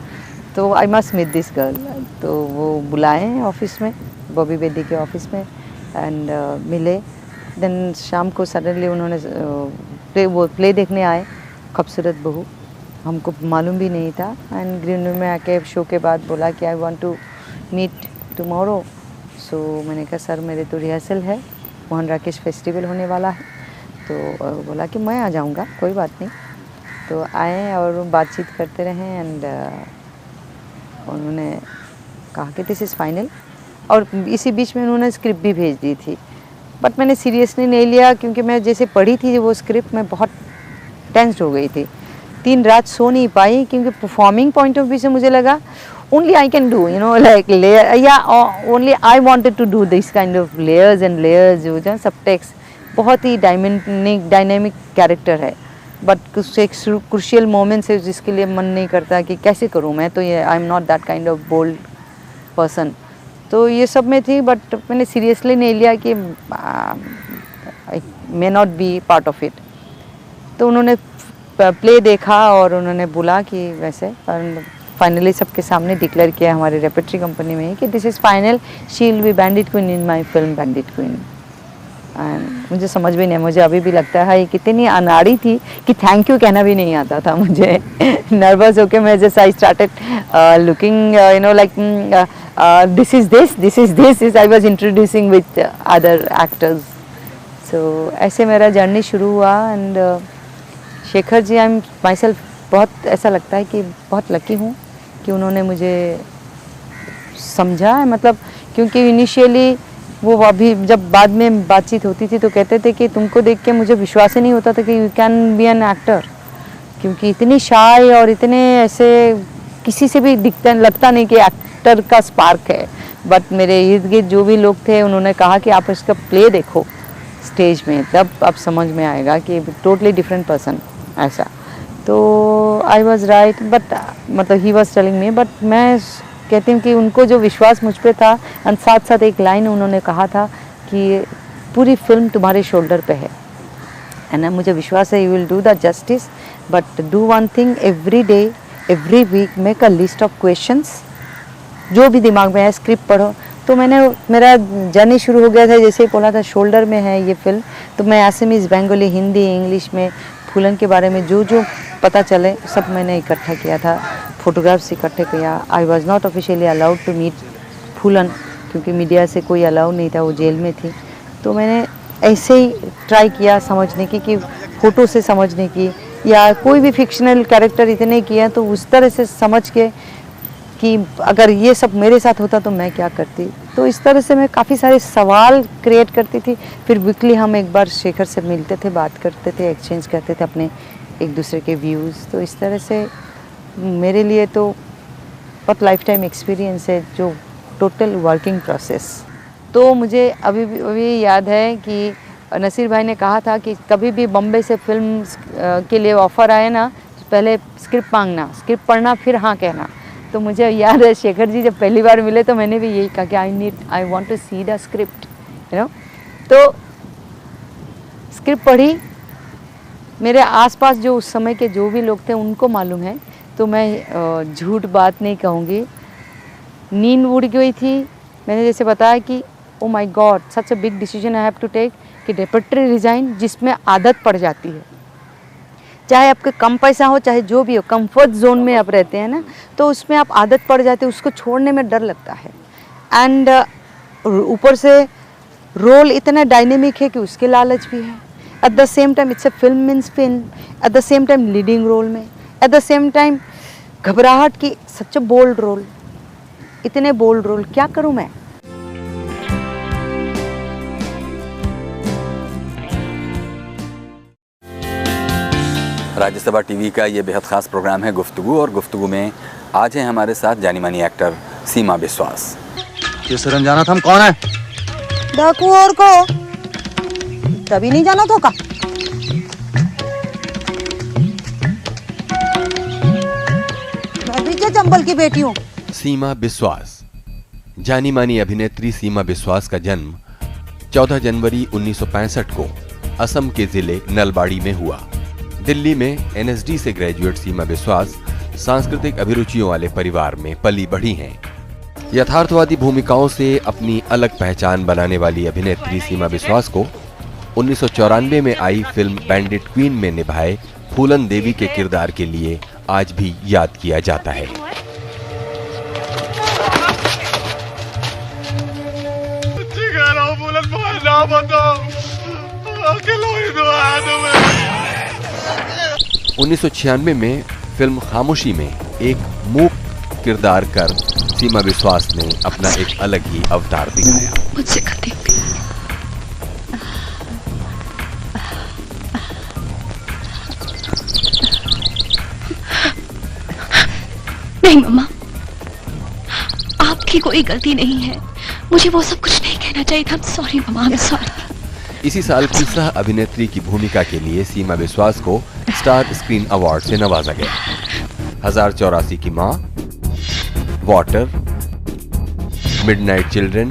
तो I must meet this girl. तो वो बुलाए ऑफिस में, बॉबी बेदी के ऑफिस में, एंड मिले। देन शाम को सडनली उन्होंने वो प्ले देखने आए, खूबसूरत बहू, हमको मालूम भी नहीं था। एंड ग्रीन रूम में आके शो के बाद बोला कि I want to meet tomorrow. So मैंने कहा सर मेरे तो रिहर्सल है, मोहन राकेश फेस्टिवल होने वाला है, तो बोला कि मैं आ जाऊंगा, कोई बात नहीं। तो आए और बातचीत करते रहे एंड उन्होंने कहा कि दिस इज़ फाइनल, और इसी बीच में उन्होंने स्क्रिप्ट भी भेज दी थी, बट मैंने सीरियसली नहीं लिया, क्योंकि मैं जैसे पढ़ी थी वो स्क्रिप्ट में बहुत टेंस्ड हो गई थी। 3 रात सो नहीं पाई, क्योंकि परफॉर्मिंग पॉइंट ऑफ व्यू से मुझे लगा only I can do, you know, like layer, yeah, only I wanted to do this kind of layers and layers, जो जो सबटेक्स्ट, बहुत ही डायनेमिक कैरेक्टर है, बट कुछ एक क्रूशियल मोमेंट्स है जिसके लिए मन नहीं करता कि कैसे करूँ मैं, तो ये I am not that kind of bold person, तो ये सब में थी, बट मैंने सीरियसली नहीं लिया कि I may not be part of it. तो उन्होंने प्ले देखा और उन्होंने बोला कि वैसे, और फाइनली सबके सामने डिक्लेयर किया हमारी रेपेट्री कंपनी में कि this is final, she will be bandit queen in my film bandit queen. And मुझे समझ भी नहीं, मुझे अभी भी लगता है ये कितनी अनाड़ी थी कि थैंक यू कहना भी नहीं आता था मुझे। नर्वस होके मैं जैसे I started looking you know like this is this I was introducing with other actors. So ऐसे मेरा जर्नी शुरू हुआ। And Shekhar ji, I am myself बहुत ऐसा लगता है कि बहुत लकी हूँ कि उन्होंने मुझे समझा है, मतलब क्योंकि इनिशियली वो अभी जब बाद में बातचीत होती थी तो कहते थे कि तुमको देख के मुझे विश्वास ही नहीं होता था कि you can be an actor, क्योंकि इतनी शाय और इतने ऐसे किसी से भी दिखता लगता नहीं कि एक्टर का स्पार्क है। बट मेरे इर्द गिर्द जो भी लोग थे उन्होंने कहा कि आप इसका प्ले देखो स्टेज में, तब आप समझ में आएगा कि टोटली डिफरेंट पर्सन ऐसा। तो आई वॉज राइट, बट मतलब he was telling me, but मैं कहती हूँ कि उनको जो विश्वास मुझ पे था, और साथ साथ एक लाइन उन्होंने कहा था कि पूरी फिल्म तुम्हारे शोल्डर पे है, एंड मुझे विश्वास है you will do the justice, but do one thing, every day every week make a list of questions, जो भी दिमाग में है स्क्रिप्ट पढ़ो। तो मेरा जर्नी शुरू हो गया था, जैसे ही बोला था शोल्डर में है ये फिल्म, तो मैं असमीज़, बंगाली, हिंदी, इंग्लिश में फूलन के बारे में जो जो पता चले सब मैंने इकट्ठा किया था, फोटोग्राफ्स इकट्ठे किया। I was not officially allowed to meet Phoolan, क्योंकि मीडिया से कोई अलाउ नहीं था, वो जेल में थी। तो मैंने ऐसे ही ट्राई किया समझने की, कि फ़ोटो से समझने की, या कोई भी फिक्शनल कैरेक्टर इतने किया तो उस तरह से समझ के कि अगर ये सब मेरे साथ होता तो मैं क्या करती। तो इस तरह से मैं काफ़ी सारे सवाल क्रिएट करती थी। फिर वीकली हम एक बार शेखर से मिलते थे, बात करते थे, एक्सचेंज करते थे अपने एक दूसरे के व्यूज़। तो इस तरह से मेरे लिए तो बहुत लाइफ टाइम एक्सपीरियंस है, जो टोटल वर्किंग प्रोसेस। तो मुझे अभी याद है कि नसीर भाई ने कहा था कि कभी भी बॉम्बे से फिल्म के लिए ऑफ़र आए ना, तो पहले स्क्रिप्ट मांगना, स्क्रिप्ट पढ़ना, फिर हाँ कहना। तो मुझे याद है शेखर जी जब पहली बार मिले तो मैंने भी यही कहा कि I want to see the script, you know. तो स्क्रिप्ट पढ़ी, मेरे आसपास जो उस समय के जो भी लोग थे उनको मालूम है, तो मैं झूठ बात नहीं कहूँगी, नींद उड़ गई थी। मैंने जैसे बताया कि oh my god, such a big decision I have to take, कि रेपर्टरी रिज़ाइन, जिसमें आदत पड़ जाती है, चाहे आपके कम पैसा हो चाहे जो भी हो, कंफर्ट जोन में आप रहते हैं ना, तो उसमें आप आदत पड़ जाती है, उसको छोड़ने में डर लगता है। एंड ऊपर से रोल इतना डायनेमिक है कि उसके लालच भी है। At the same time it's a film means film, at the same time leading role में, एट द सेम टाइम घबराहट की, सच अ बोल्ड रोल, इतने बोल्ड रोल क्या करूँ मैं। राज्यसभा टीवी का ये बेहद ख़ास प्रोग्राम है गुफ्तगू, और गुफ्तगू में आज है हमारे साथ जानी मानी एक्टर सीमा बिस्वास। ये सरंजाना था हम कौन है? डाकू और को तभी नहीं जाना तो का? मैं भी क्या चंबल की बेटी हूँ। सीमा बिस्वास। जानी मानी अभिनेत्री सीमा बिस्वास का जन्म 14 जनवरी 1965 को असम के जिले नलबाड़ी में हुआ। दिल्ली में एनएसडी से ग्रेजुएट सीमा बिस्वास सांस्कृतिक अभिरुचियों वाले परिवार में पली बढ़ी हैं। यथार्थवादी भूमिकाओं से अपनी अलग पहचान बनाने वाली अभिनेत्री सीमा बिस्वास को 1994 में आई फिल्म बैंडिट क्वीन में निभाए फूलन देवी के किरदार के लिए आज भी याद किया जाता है। उन्नीस 1996 में फिल्म खामोशी में एक मूक किरदार कर सीमा बिस्वास ने अपना एक अलग ही अवतार दिखाया। मुझसे गलती हो गई। नहीं मम्मा, आपकी कोई गलती नहीं है। मुझे वो सब कुछ नहीं कहना चाहिए था। Sorry mamma, I am sorry. इसी साल की सह अभिनेत्री की भूमिका के लिए सीमा बिस्वास को स्टार स्क्रीन अवार्ड से नवाजा गया। 1084 की मां, वाटर, मिडनाइट चिल्ड्रन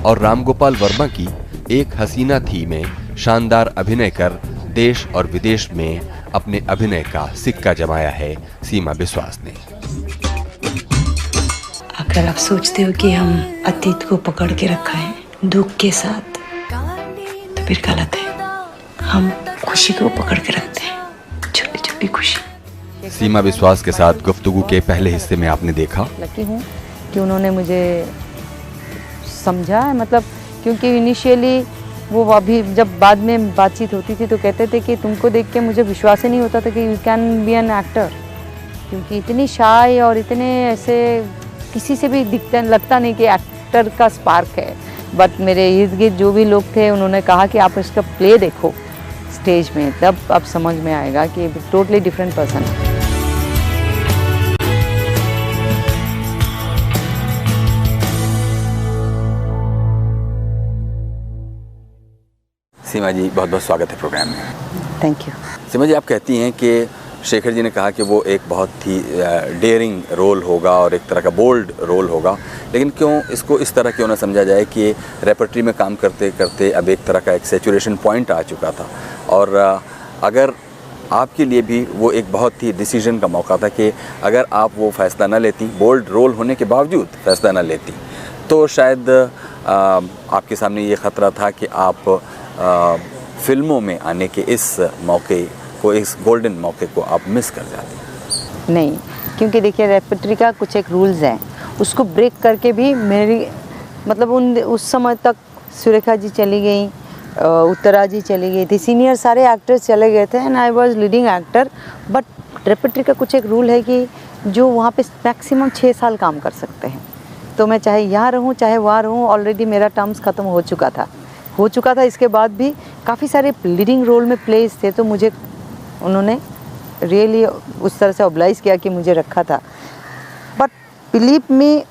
और रामगोपाल वर्मा की एक हसीना थी में शानदार अभिनय कर देश और विदेश में अपने अभिनय का सिक्का जमाया है सीमा बिस्वास ने। अगर आप सोचते हो कि हम अतीत को पकड़ के रखा है दुख के साथ, तो फिर गलत है। हम खुशी को पकड़ के रखते हैं, छोटी छोटी खुशी। सीमा बिस्वास के साथ गुफ्तगू के पहले हिस्से में आपने देखा। लकी हूँ कि उन्होंने मुझे समझा है, मतलब क्योंकि इनिशियली वो अभी जब बाद में बातचीत होती थी तो कहते थे कि तुमको देख के मुझे विश्वास ही नहीं होता था कि you can be an actor, क्योंकि इतनी शाय और इतने ऐसे किसी से भी दिखता लगता नहीं कि एक्टर का स्पार्क है। बट मेरे इर्द गिर्द जो भी लोग थे उन्होंने कहा कि आप इसका प्ले देखो स्टेज में, तब आप समझ में आएगा कि टोटली डिफरेंट पर्सन है। सीमा जी, बहुत बहुत स्वागत है प्रोग्राम में। Thank you. सीमा जी, आप कहती हैं कि शेखर जी ने कहा कि वो एक बहुत ही डेयरिंग रोल होगा और एक तरह का बोल्ड रोल होगा, लेकिन क्यों इसको इस तरह क्यों ना समझा जाए कि रेपर्टरी में काम करते करते अब एक तरह का एक सैचुरेशन पॉइंट आ चुका था, और अगर आपके लिए भी वो एक बहुत ही डिसीजन का मौका था कि अगर आप वो फैसला ना लेती, बोल्ड रोल होने के बावजूद फैसला ना लेती, तो शायद आपके सामने ये ख़तरा था कि आप फिल्मों में आने के इस मौके को, इस गोल्डन मौके को आप मिस कर जाते। नहीं, क्योंकि देखिए रेपर्टरी का कुछ एक रूल्स हैं, उसको ब्रेक करके भी मेरी मतलब उस समय तक सुरेखा जी चली गई, उत्तरा जी चली गई थी, सीनियर सारे एक्टर्स चले गए थे and I was leading actor. But repertory का कुछ एक रूल है कि जो वहाँ पे मैक्सिमम 6 साल काम कर सकते हैं, तो मैं चाहे यहाँ रहूँ चाहे वहाँ रहूँ, ऑलरेडी मेरा टर्म्स ख़त्म हो चुका था। इसके बाद भी काफ़ी सारे लीडिंग रोल में प्लेस थे, तो मुझे उन्होंने रियली उस तरह से ऑब्लाइज किया कि मुझे रखा था। बट बिलीव मी,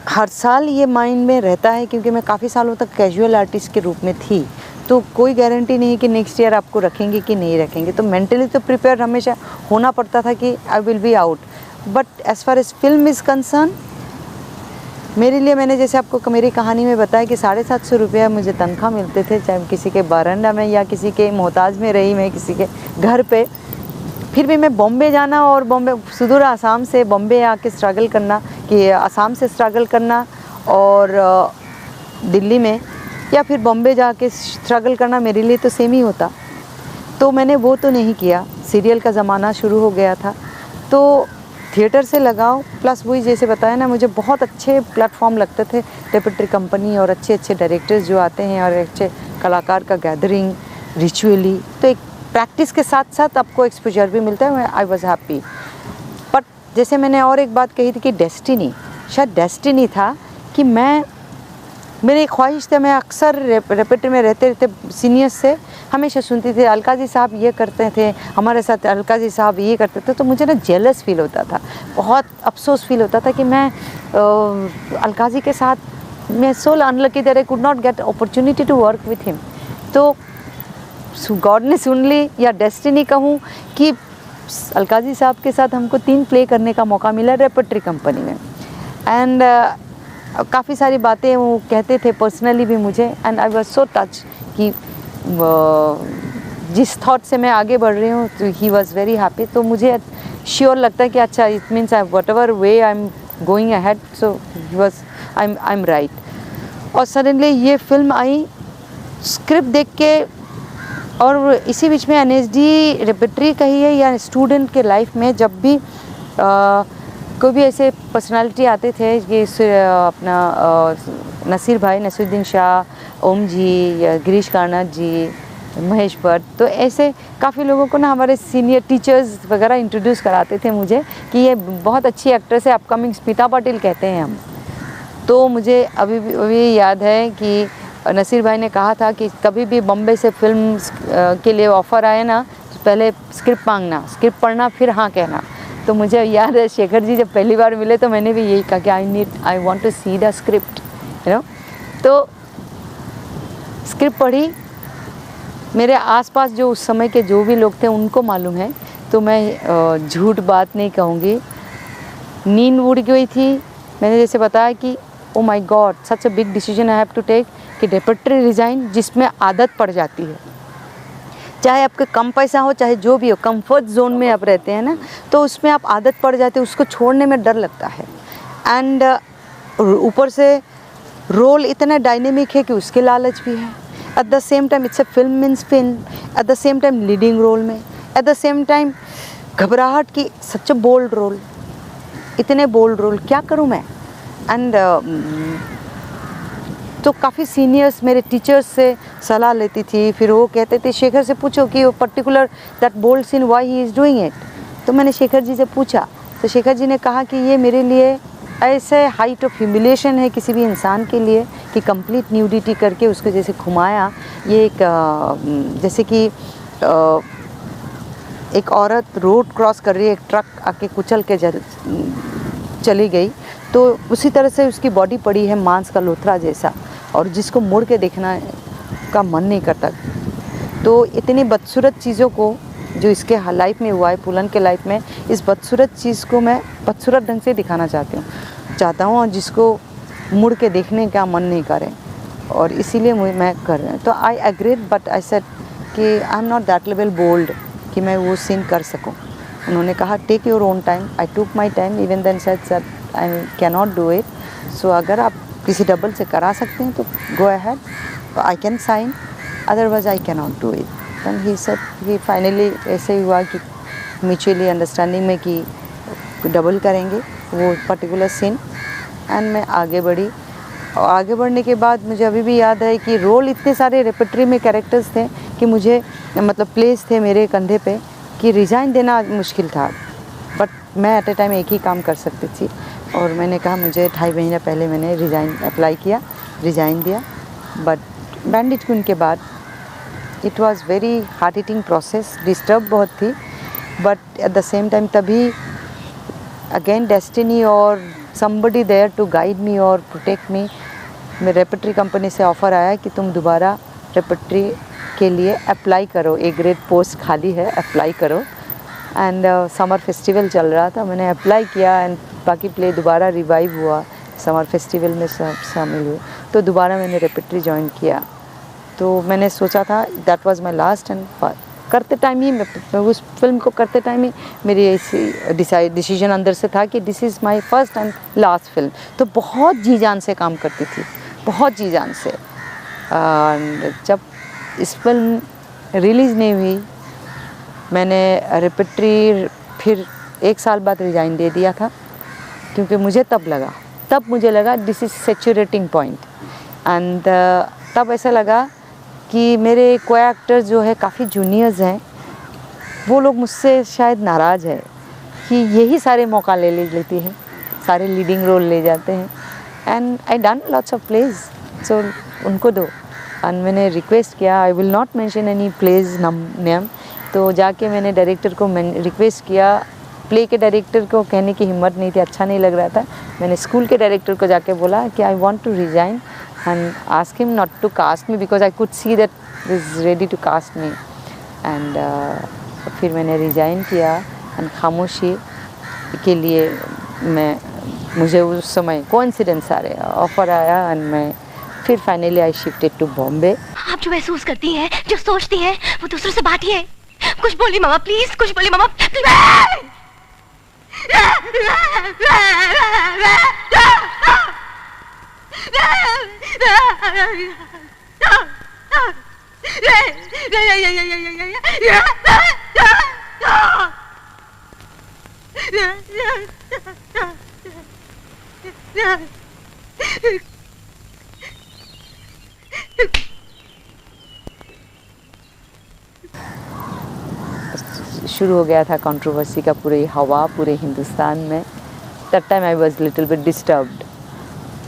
हर साल ये माइंड में रहता है, क्योंकि मैं काफ़ी सालों तक कैजुअल आर्टिस्ट के रूप में थी, तो कोई गारंटी नहीं कि नेक्स्ट ईयर आपको रखेंगे कि नहीं रखेंगे। तो मेंटली तो प्रिपेयर हमेशा होना पड़ता था कि I will be out. But as far as film is concern, मेरे लिए, मैंने जैसे आपको मेरी कहानी में बताया कि 750 रुपया मुझे तनख्वाह मिलते थे, चाहे किसी के बारंडा में या किसी के मोहताज में रही मैं किसी के घर पे, फिर भी मैं बॉम्बे जाना और बॉम्बे सुदूर आसाम से बॉम्बे आके स्ट्रगल करना, कि आसाम से स्ट्रगल करना और दिल्ली में या फिर बॉम्बे जाके स्ट्रगल करना मेरे लिए तो सेम ही होता। तो मैंने वो तो नहीं किया। सीरियल का ज़माना शुरू हो गया था, तो थिएटर से लगाओ, प्लस वही जैसे बताया ना, मुझे बहुत अच्छे प्लेटफॉर्म लगते थे, रेपर्टरी कंपनी और अच्छे अच्छे डायरेक्टर्स जो आते हैं और अच्छे कलाकार का गैदरिंग रिचुअली, तो एक प्रैक्टिस के साथ साथ आपको एक्सपोजर भी मिलता है। I was happy. बट जैसे मैंने और एक बात कही थी कि डेस्टिनी, शायद डेस्टिनी था कि मैं मेरी ख्वाहिश थी, मैं अक्सर रेपेटरी में रहते रहते सीनियर्स से हमेशा सुनती थी अलका जी साहब ये करते थे हमारे साथ, अलका जी साहब ये करते थे, तो मुझे ना जेलस फील होता था, बहुत अफसोस फील होता था कि मैं अलका जी के साथ मैं so unlucky that I could not get opportunity to work with him. तो गॉड ने सुन ली या डेस्टिनी कहूँ कि अलका जी साहब के साथ हमको 3 प्ले करने का मौका मिला रेपेटरी कंपनी में। एंड काफ़ी सारी बातें वो कहते थे पर्सनली भी मुझे, and I was so touch कि जिस थॉट से मैं आगे बढ़ रही हूँ तो ही वाज वेरी हैप्पी। तो मुझे श्योर लगता है कि अच्छा it means I what ever way I am going ahead, so he was I am right. और सडनली ये फिल्म आई, स्क्रिप्ट देख के, और इसी बीच में एनएसडी रेपेटरी कही है या स्टूडेंट के लाइफ में जब भी कोई भी ऐसे पर्सनालिटी आते थे, ये अपना नसीर भाई, नसीरुद्दीन शाह, ओम जी या गिरीश कार्नाड जी, महेश भट्ट, तो ऐसे काफ़ी लोगों को ना हमारे सीनियर टीचर्स वगैरह इंट्रोड्यूस कराते थे मुझे कि ये बहुत अच्छी एक्ट्रेस है, अपकमिंग स्मिता पाटिल कहते हैं हम। तो मुझे अभी याद है कि नसीर भाई ने कहा था कि कभी भी बॉम्बे से फिल्म के लिए ऑफ़र आए ना तो पहले स्क्रिप्ट मांगना, स्क्रिप्ट पढ़ना, फिर हाँ कहना। तो मुझे याद है शेखर जी जब पहली बार मिले तो मैंने भी यही कहा कि I want to see the script, you know. तो स्क्रिप्ट पढ़ी, मेरे आसपास जो उस समय के जो भी लोग थे उनको मालूम है, तो मैं झूठ बात नहीं कहूँगी, नींद उड़ गई थी। मैंने जैसे बताया कि oh my god, such a big decision I have to take कि रेपेटरी रिज़ाइन, जिसमें आदत पड़ जाती है, चाहे आपके कम पैसा हो चाहे जो भी हो, कंफर्ट जोन में आप रहते हैं ना, तो उसमें आप आदत पड़ जाती है, उसको छोड़ने में डर लगता है। एंड ऊपर से रोल इतना डायनेमिक है कि उसके लालच भी है। At the same time it's a film means film, at the same time leading role में, एट द सेम टाइम घबराहट की, सच अ बोल्ड रोल, इतने बोल्ड रोल क्या करूँ मैं। एंड तो काफ़ी सीनियर्स मेरे टीचर्स से सलाह लेती थी, फिर वो कहते थे शेखर से पूछो कि वो particular that bold scene why he is doing it. तो मैंने शेखर जी से पूछा, तो शेखर जी ने कहा कि ये मेरे लिए ऐसे हाइट ऑफ ह्यूमिलिएशन है किसी भी इंसान के लिए कि कंप्लीट न्यूडिटी करके उसको जैसे घुमाया, ये एक जैसे कि एक औरत रोड क्रॉस कर रही है, एक ट्रक आके कुचल के चली गई, तो उसी तरह से उसकी बॉडी पड़ी है मांस का लोथरा जैसा, और जिसको मुड़ के देखना का मन नहीं करता। तो इतनी बदसूरत चीज़ों को जो इसके लाइफ में हुआ है, पुलन के लाइफ में, इस बदसूरत चीज़ को मैं बदसूरत ढंग से दिखाना चाहता हूँ और जिसको मुड़ के देखने का मन नहीं करे, और इसीलिए मैं कर रहा हूँ। तो I agreed, but I said कि I am not that level bold कि मैं वो सीन कर सकूँ। उन्होंने कहा take your own time, I took my time, even then said I can not do it, so अगर आप किसी डबल से करा सकते हैं तो go ahead, I can sign, otherwise I can not do it. Then he said कि finally ऐसे ही हुआ कि म्यूचुअली अंडरस्टैंडिंग में कि डबल करेंगे वो पर्टिकुलर सीन, एंड मैं आगे बढ़ी। और आगे बढ़ने के बाद मुझे अभी भी याद है कि रोल इतने सारे रेपेटरी में कैरेक्टर्स थे कि मुझे मतलब प्लेस थे मेरे कंधे पे कि रिज़ाइन देना मुश्किल था, बट मैं एट ए टाइम एक ही काम कर सकती थी। और मैंने कहा मुझे 2.5 महीने पहले मैंने रिज़ाइन अप्लाई किया, रिज़ाइन दिया। बट बैंडिट क्वीन के बाद it was very heart hitting process, disturb बहुत थी, but at the same time तभी अगेन डेस्टिनी और somebody there to guide me और protect me, मैं रेपेटरी कंपनी से ऑफ़र आया कि तुम दोबारा रेपेटरी के लिए अप्लाई करो, एक ग्रेड पोस्ट खाली है, अप्लाई करो। एंड समर फेस्टिवल चल रहा था, मैंने अप्लाई किया एंड बाकी प्ले दोबारा रिवाइव हुआ, समर फेस्टिवल में शामिल हुए, तो दोबारा मैंने रेपेटरी ज्वाइन किया। तो मैंने सोचा था that was my last, and करते टाइम ही मैं उस फिल्म को करते टाइम ही मेरी ऐसी डिसीजन अंदर से था कि this is my first and last film. तो बहुत जी जान से काम करती थी, बहुत जी जान से। जब इस फिल्म रिलीज़ नहीं हुई, मैंने रेपेटरी फिर 1 साल बाद रिज़ाइन दे दिया था, क्योंकि मुझे लगा दिस इज़ सैचुरेटिंग पॉइंट। एंड तब ऐसा लगा कि मेरे को एक्टर जो है काफ़ी जूनियर्स हैं, वो लोग मुझसे शायद नाराज़ है कि यही सारे मौका ले लेती है, सारे लीडिंग रोल ले जाते हैं। And I done lots of plays, so उनको दो। एंड मैंने रिक्वेस्ट किया, I will not mention any place name, तो जाके मैंने डायरेक्टर को रिक्वेस्ट किया। प्ले के डायरेक्टर को कहने की हिम्मत नहीं थी, अच्छा नहीं लग रहा था। मैंने स्कूल के डायरेक्टर को जाके बोला कि I want to resign and ask him not to cast me because I could see that is ready to cast me. And फिर मैंने रिजाइन किया एंड खामोशी के लिए मुझे उस समय कोइंसिडेंस आ रहा ऑफ़र आया एंड मैं फिर finally I shifted to Bombay. आप जो महसूस करती हैं, जो सोचती हैं, वो दूसरों से बांटिए। कुछ बोली मामा प्लीज, कुछ बोली मामा प्लीज। शुरू हो गया था कंट्रोवर्सी का पूरी हवा पूरे हिंदुस्तान में। That time I was little bit disturbed.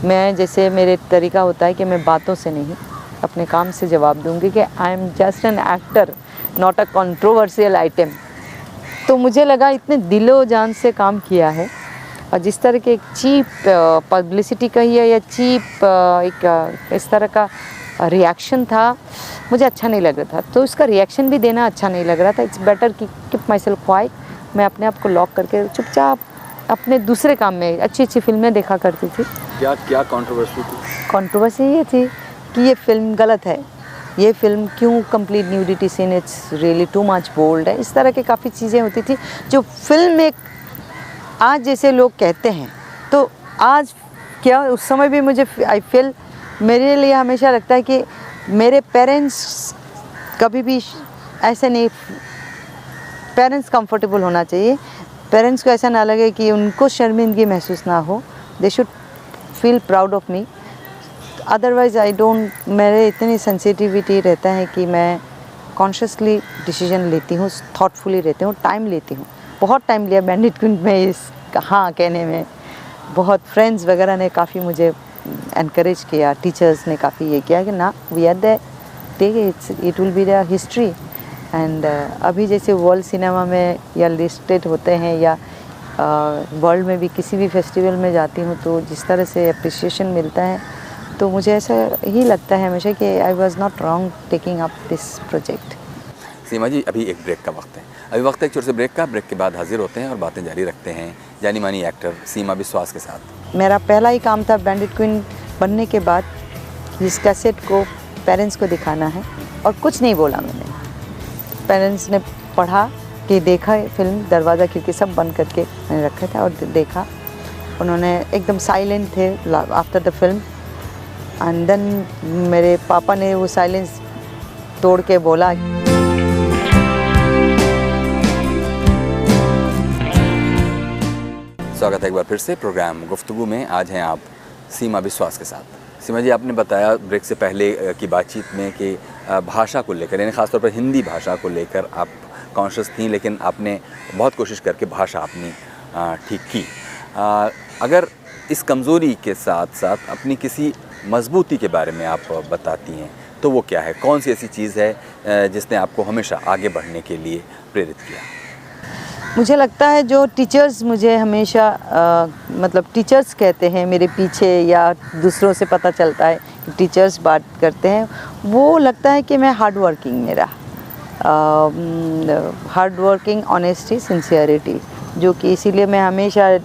मैं जैसे मेरे तरीका होता है कि मैं बातों से नहीं अपने काम से जवाब दूंगी कि I am just an actor not a controversial item. तो मुझे लगा इतने दिलो जान से काम किया है और जिस तरह के एक चीप पब्लिसिटी कहिए या चीप एक इस तरह का रिएक्शन था, मुझे अच्छा नहीं लग रहा था। तो इसका रिएक्शन भी देना अच्छा नहीं लग रहा था। इट्स बेटर कि कीप माई सेल्फ क्वाइट। मैं अपने आप को लॉक करके चुपचाप अपने दूसरे काम में अच्छी अच्छी फिल्में देखा करती थी। क्या क्या कंट्रोवर्सी थी? कंट्रोवर्सी ये थी कि ये फिल्म गलत है, ये फिल्म क्यों complete nudity scene, it's really too much bold है। इस तरह की काफ़ी चीज़ें होती थी जो फिल्म एक आज जैसे लोग कहते हैं। तो आज क्या उस समय भी मुझे आई फील, मेरे लिए हमेशा लगता है कि मेरे पेरेंट्स कभी भी ऐसे नहीं, पेरेंट्स कंफर्टेबल होना चाहिए। पेरेंट्स को ऐसा ना लगे कि उनको शर्मिंदगी महसूस ना हो। They should feel proud of me. Otherwise I don't, मेरे इतनी सेंसिटिविटी रहता है कि मैं कॉन्शियसली डिसीजन लेती हूँ, थॉटफुली रहती हूँ, टाइम लेती हूँ। बहुत टाइम लिया बैंडिट क्वीन में इस हाँ कहने में। बहुत फ्रेंड्स वगैरह ने काफ़ी मुझे एनकरेज किया, टीचर्स ने काफ़ी ये किया कि ना we are the tech it will be the history. And अभी जैसे वर्ल्ड सिनेमा में या लिस्टेड होते हैं या वर्ल्ड में भी किसी भी फेस्टिवल में जाती हूँ तो जिस तरह से अप्रिसिएशन मिलता है, तो मुझे ऐसा ही लगता है हमेशा कि I was not wrong taking up this project. Seema ji, अभी एक ब्रेक का वक्त है। अभी वक्त है एक छोटे से ब्रेक का। ब्रेक के बाद हाजिर होते हैं और बातें जारी रखते हैं जानी मानी एक्टर सीमा बिस्वास के साथ। मेरा पहला ही काम था बैंडिट क्वीन बनने के बाद इस कैसेट को पेरेंट्स को दिखाना है और कुछ नहीं बोला मैंने। पेरेंट्स ने पढ़ा कि देखा फिल्म, दरवाज़ा खिड़की सब बंद करके मैंने रखा था और देखा। उन्होंने एकदम साइलेंट थे after the film. And then मेरे पापा ने वो साइलेंस तोड़ के बोला, स्वागत है एक बार फिर से प्रोग्राम गुफ्तगू में। आज हैं आप सीमा बिस्वास के साथ। सीमा जी, आपने बताया ब्रेक से पहले की बातचीत में कि भाषा को लेकर, यानी ख़ासतौर पर हिंदी भाषा को लेकर आप कॉन्शियस थी, लेकिन आपने बहुत कोशिश करके भाषा अपनी ठीक की। अगर इस कमज़ोरी के साथ साथ अपनी किसी मजबूती के बारे में आप बताती हैं तो वो क्या है? कौन सी ऐसी चीज़ है जिसने आपको हमेशा आगे बढ़ने के लिए प्रेरित किया? मुझे लगता है जो टीचर्स मुझे हमेशा मतलब टीचर्स कहते हैं मेरे पीछे या दूसरों से पता चलता है कि टीचर्स बात करते हैं, वो लगता है कि मैं हार्ड वर्किंग, मेरा हार्ड वर्किंग, ऑनेस्टी, सिंसियरिटी, जो कि इसीलिए मैं हमेशा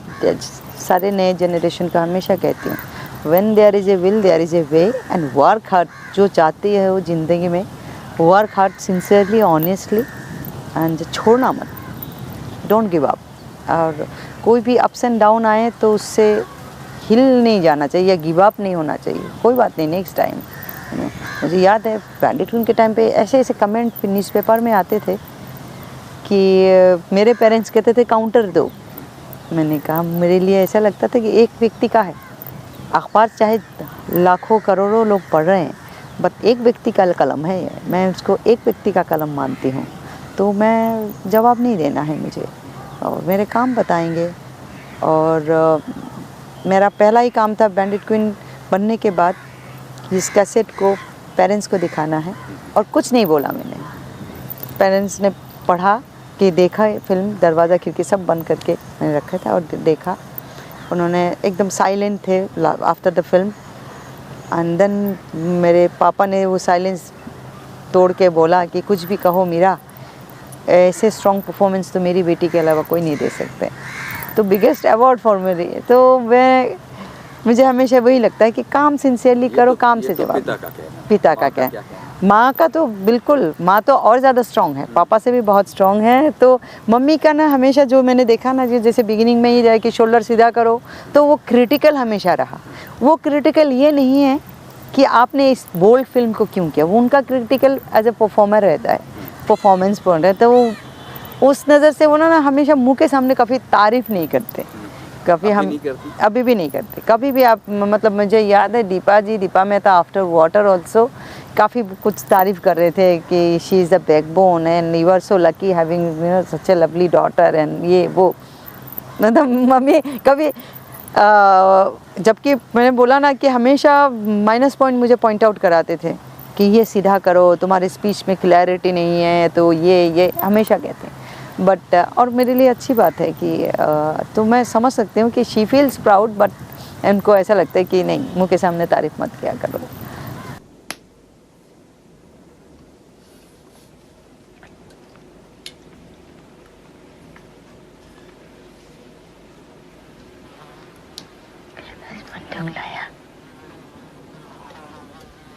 सारे नए जनरेशन का हमेशा कहती हूँ, when there is a will there is a way and work hard. जो चाहती है वो ज़िंदगी में work hard, sincerely, honestly, and छोड़ना मत, डोंट गिव अप। और कोई भी अप्स एंड डाउन आए तो उससे हिल नहीं जाना चाहिए या गिव अप नहीं होना चाहिए। कोई बात नहीं, नेक्स्ट टाइम। मुझे याद है बैंडिट क्वीन के टाइम पे ऐसे ऐसे कमेंट न्यूज़पेपर में आते थे कि मेरे पेरेंट्स कहते थे काउंटर दो। मैंने कहा, मेरे लिए ऐसा लगता था कि एक व्यक्ति का है, अखबार चाहे लाखों करोड़ों लोग पढ़ रहे हैं, बट एक व्यक्ति का कलम है, मैं उसको एक व्यक्ति का कलम मानती हूँ। तो मैं जवाब नहीं देना है मुझे, और मेरे काम बताएंगे। और मेरा पहला ही काम था बैंडिट क्वीन बनने के बाद इस कैसेट को पेरेंट्स को दिखाना है, और कुछ नहीं बोला मैंने। पेरेंट्स ने पढ़ा कि देखा फिल्म, दरवाज़ा खिड़की सब बंद करके मैंने रखा था और देखा। उन्होंने एकदम साइलेंट थे after the film, and then मेरे पापा ने वो साइलेंस तोड़ के बोला कि कुछ भी कहो मीरा, ऐसे स्ट्रॉन्ग परफॉर्मेंस तो मेरी बेटी के अलावा कोई नहीं दे सकते। तो बिगेस्ट अवार्ड फॉर मेरी, तो मुझे हमेशा वही लगता है कि काम सिंसियरली करो, काम से जवाब। पिता का क्या है, माँ का तो बिल्कुल, माँ तो और ज़्यादा स्ट्रॉन्ग है, पापा से भी बहुत स्ट्रॉन्ग है। तो मम्मी का ना हमेशा जो मैंने देखा ना, जैसे बिगिनिंग में ही जाए कि शोल्डर सीधा करो, तो वो क्रिटिकल हमेशा रहा। वो क्रिटिकल ये नहीं है कि आपने इस बोल्ड फिल्म को क्यों किया, वो उनका क्रिटिकल एज ए परफॉर्मर रहता है, परफॉर्मेंस पॉइंट है। तो वो उस नज़र से वो ना हमेशा मुंह के सामने कभी तारीफ़ नहीं करते, कभी हम अभी भी नहीं करते। कभी भी आप, मतलब मुझे याद है Deepa Mehta after Water also काफ़ी कुछ तारीफ़ कर रहे थे कि she is the backbone and you are so lucky having such a lovely daughter and ये वो। मतलब मम्मी कभी जबकि मैंने बोला ना कि हमेशा माइनस पॉइंट मुझे पॉइंट आउट कराते थे कि ये सीधा करो, तुम्हारे स्पीच में क्लैरिटी नहीं है, तो ये हमेशा कहते हैं। बट और मेरे लिए अच्छी बात है कि तो मैं समझ सकती हूँ कि शी फील्स प्राउड, बट उनको ऐसा लगता है कि नहीं, मुँह के सामने तारीफ मत किया करो।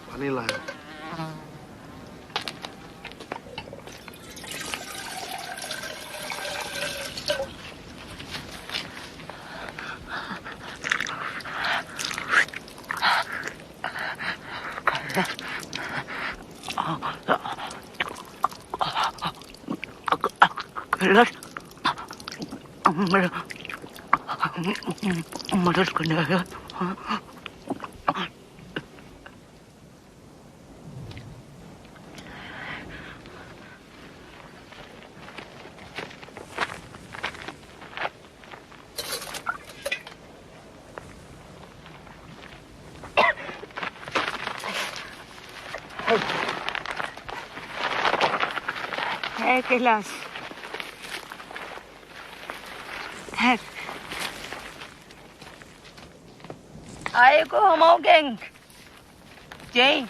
पानी लाया। मदद करने आया। है कैलाश, है आए को हम गैंग जय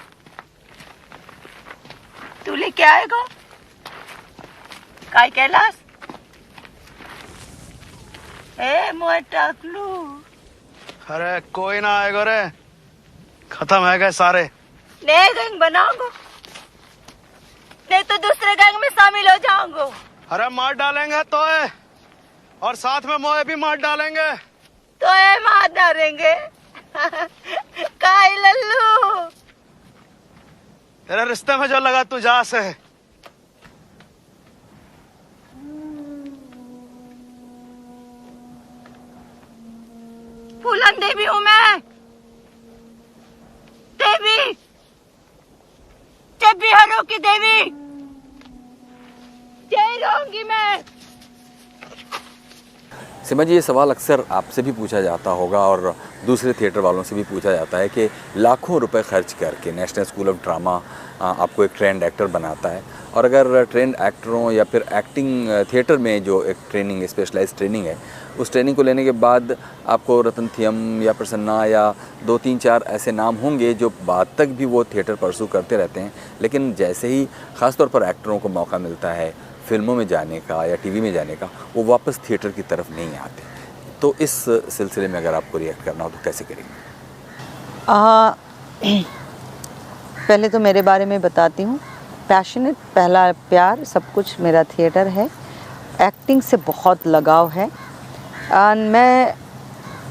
तू लेके आएगा काय कैलाश ए मोए टाकलू। अरे कोई ना आएगा रे, खत्म है गए सारे। नए गैंग बनाऊंगा, नहीं तो दूसरे गैंग में शामिल हो जाऊंगा। अरे मार डालेंगे तो है, और साथ में मोए भी मार डालेंगे। तो ये मार डालेंगे काय लल्लू, तेरे रिश्ते में जो लगा तू जा से। फूलन देवी हूँ मैं, देवी जब बिहारों की देवी, जय रहूंगी मैं। सीमा जी, ये सवाल अक्सर आपसे भी पूछा जाता होगा और दूसरे थिएटर वालों से भी पूछा जाता है कि लाखों रुपए खर्च करके नेशनल स्कूल ऑफ ड्रामा आपको एक ट्रेंड एक्टर बनाता है, और अगर ट्रेंड एक्टरों या फिर एक्टिंग थिएटर में जो एक ट्रेनिंग, स्पेशलाइज ट्रेनिंग है, उस ट्रेनिंग को लेने के बाद आपको रतन थियम या प्रसन्ना या 2-3-4 ऐसे नाम होंगे जो बाद तक भी वो थिएटर परसू करते रहते हैं, लेकिन जैसे ही ख़ासतौर पर एक्टरों को मौका मिलता है फिल्मों में जाने का या टीवी में जाने का, वो वापस थिएटर की तरफ नहीं आते। तो इस सिलसिले में अगर आपको रिएक्ट करना हो तो कैसे करेंगे? पहले तो मेरे बारे में बताती हूँ। पैशनेट, पहला प्यार, सब कुछ मेरा थिएटर है। एक्टिंग से बहुत लगाव है। मैं,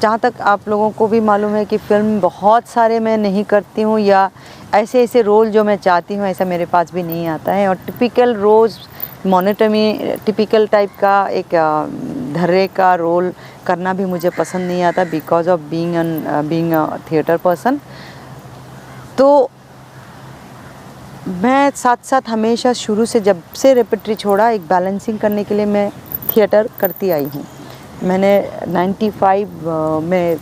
जहाँ तक आप लोगों को भी मालूम है कि फ़िल्म बहुत सारे मैं नहीं करती हूँ, या ऐसे ऐसे रोल जो मैं चाहती हूँ ऐसा मेरे पास भी नहीं आता है। और टिपिकल रोज़ मोनोटमी, टिपिकल टाइप का एक धर्रे का रोल करना भी मुझे पसंद नहीं आता, because of being a theatre person. तो मैं साथ साथ हमेशा शुरू से, जब से रेपेट्री छोड़ा, एक बैलेंसिंग करने के लिए मैं थिएटर करती आई हूँ। मैंने 95 में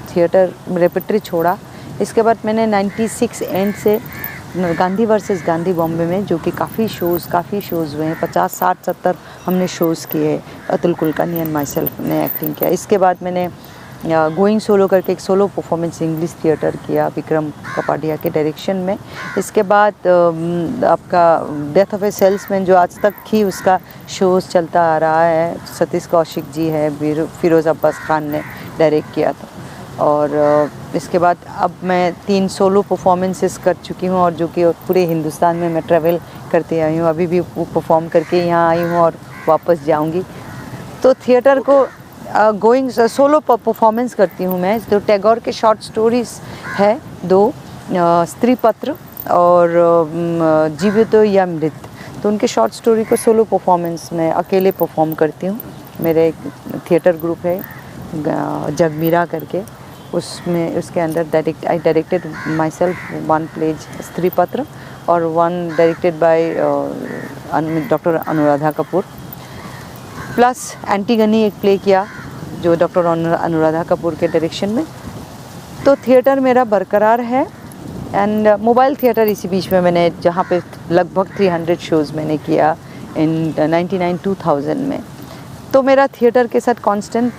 थिएटर रेपेट्री छोड़ा इसके बाद मैंने 96 एंड से गांधी वर्सेस गांधी बॉम्बे में, जो कि काफ़ी शोज़ हुए हैं, 50, 60, 70 हमने शोज़ किए। Atul Kulkarni and my self ने एक्टिंग किया। इसके बाद मैंने गोइंग सोलो करके एक सोलो परफॉर्मेंस इंग्लिश थिएटर किया विक्रम कपाडिया के डायरेक्शन में। इसके बाद आपका डेथ ऑफ ए सेल्समैन जो आज तक ही उसका शोज़ चलता आ रहा है, सतीश कौशिक जी है, फिरोज़ अब्बास खान ने डायरेक्ट किया था। और इसके बाद अब मैं 3 सोलो परफॉर्मेंसेस कर चुकी हूँ, और जो कि पूरे हिंदुस्तान में मैं ट्रैवल करते आई हूँ। अभी भी वो परफॉर्म करके यहाँ आई हूँ और वापस जाऊँगी। तो थिएटर को गोइंग सोलो परफॉर्मेंस करती हूँ मैं। तो टैगोर के शॉर्ट स्टोरीज़ है 2, स्त्री पत्र और जीवितो या मृत, तो उनके शॉर्ट स्टोरी को सोलो परफॉर्मेंस में अकेले परफॉर्म करती हूँ। मेरे एक थिएटर ग्रुप है जगमीरा करके, उसमें उसके अंदर I directed myself 1 plays Stree Patra और 1 directed by doctor Anuradha Kapoor, plus Antigone एक प्ले किया जो डॉक्टर अनुराधा कपूर के डायरेक्शन में। तो थिएटर मेरा बरकरार है। एंड मोबाइल थिएटर इसी बीच में मैंने, जहाँ पे लगभग 300 शोज़ मैंने किया इन 99-2000 में। तो मेरा थिएटर के साथ कांस्टेंट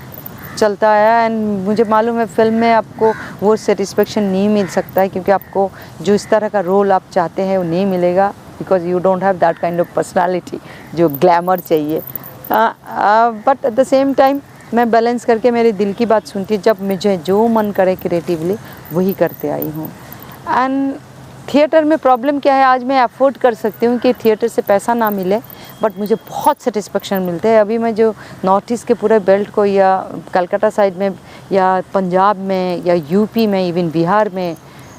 चलता आया। एंड मुझे मालूम है फिल्म में आपको वो सेटिस्फेक्शन नहीं मिल सकता है, क्योंकि आपको जो इस तरह का रोल आप चाहते हैं वो नहीं मिलेगा, because you don't have that kind of personality जो ग्लैमर चाहिए। But at the same time मैं बैलेंस करके मेरे दिल की बात सुनती हूँ। जब मुझे जो मन करे क्रिएटिवली वही करते आई हूँ। एंड थिएटर में प्रॉब्लम क्या है, आज मैं अफोर्ड कर सकती हूँ कि थिएटर से पैसा ना मिले, बट मुझे बहुत सेटिस्फेक्शन मिलते हैं। अभी मैं जो नॉर्थ ईस्ट के पूरे बेल्ट को, या कलकत्ता साइड में, या पंजाब में, या यूपी में, इवन बिहार में,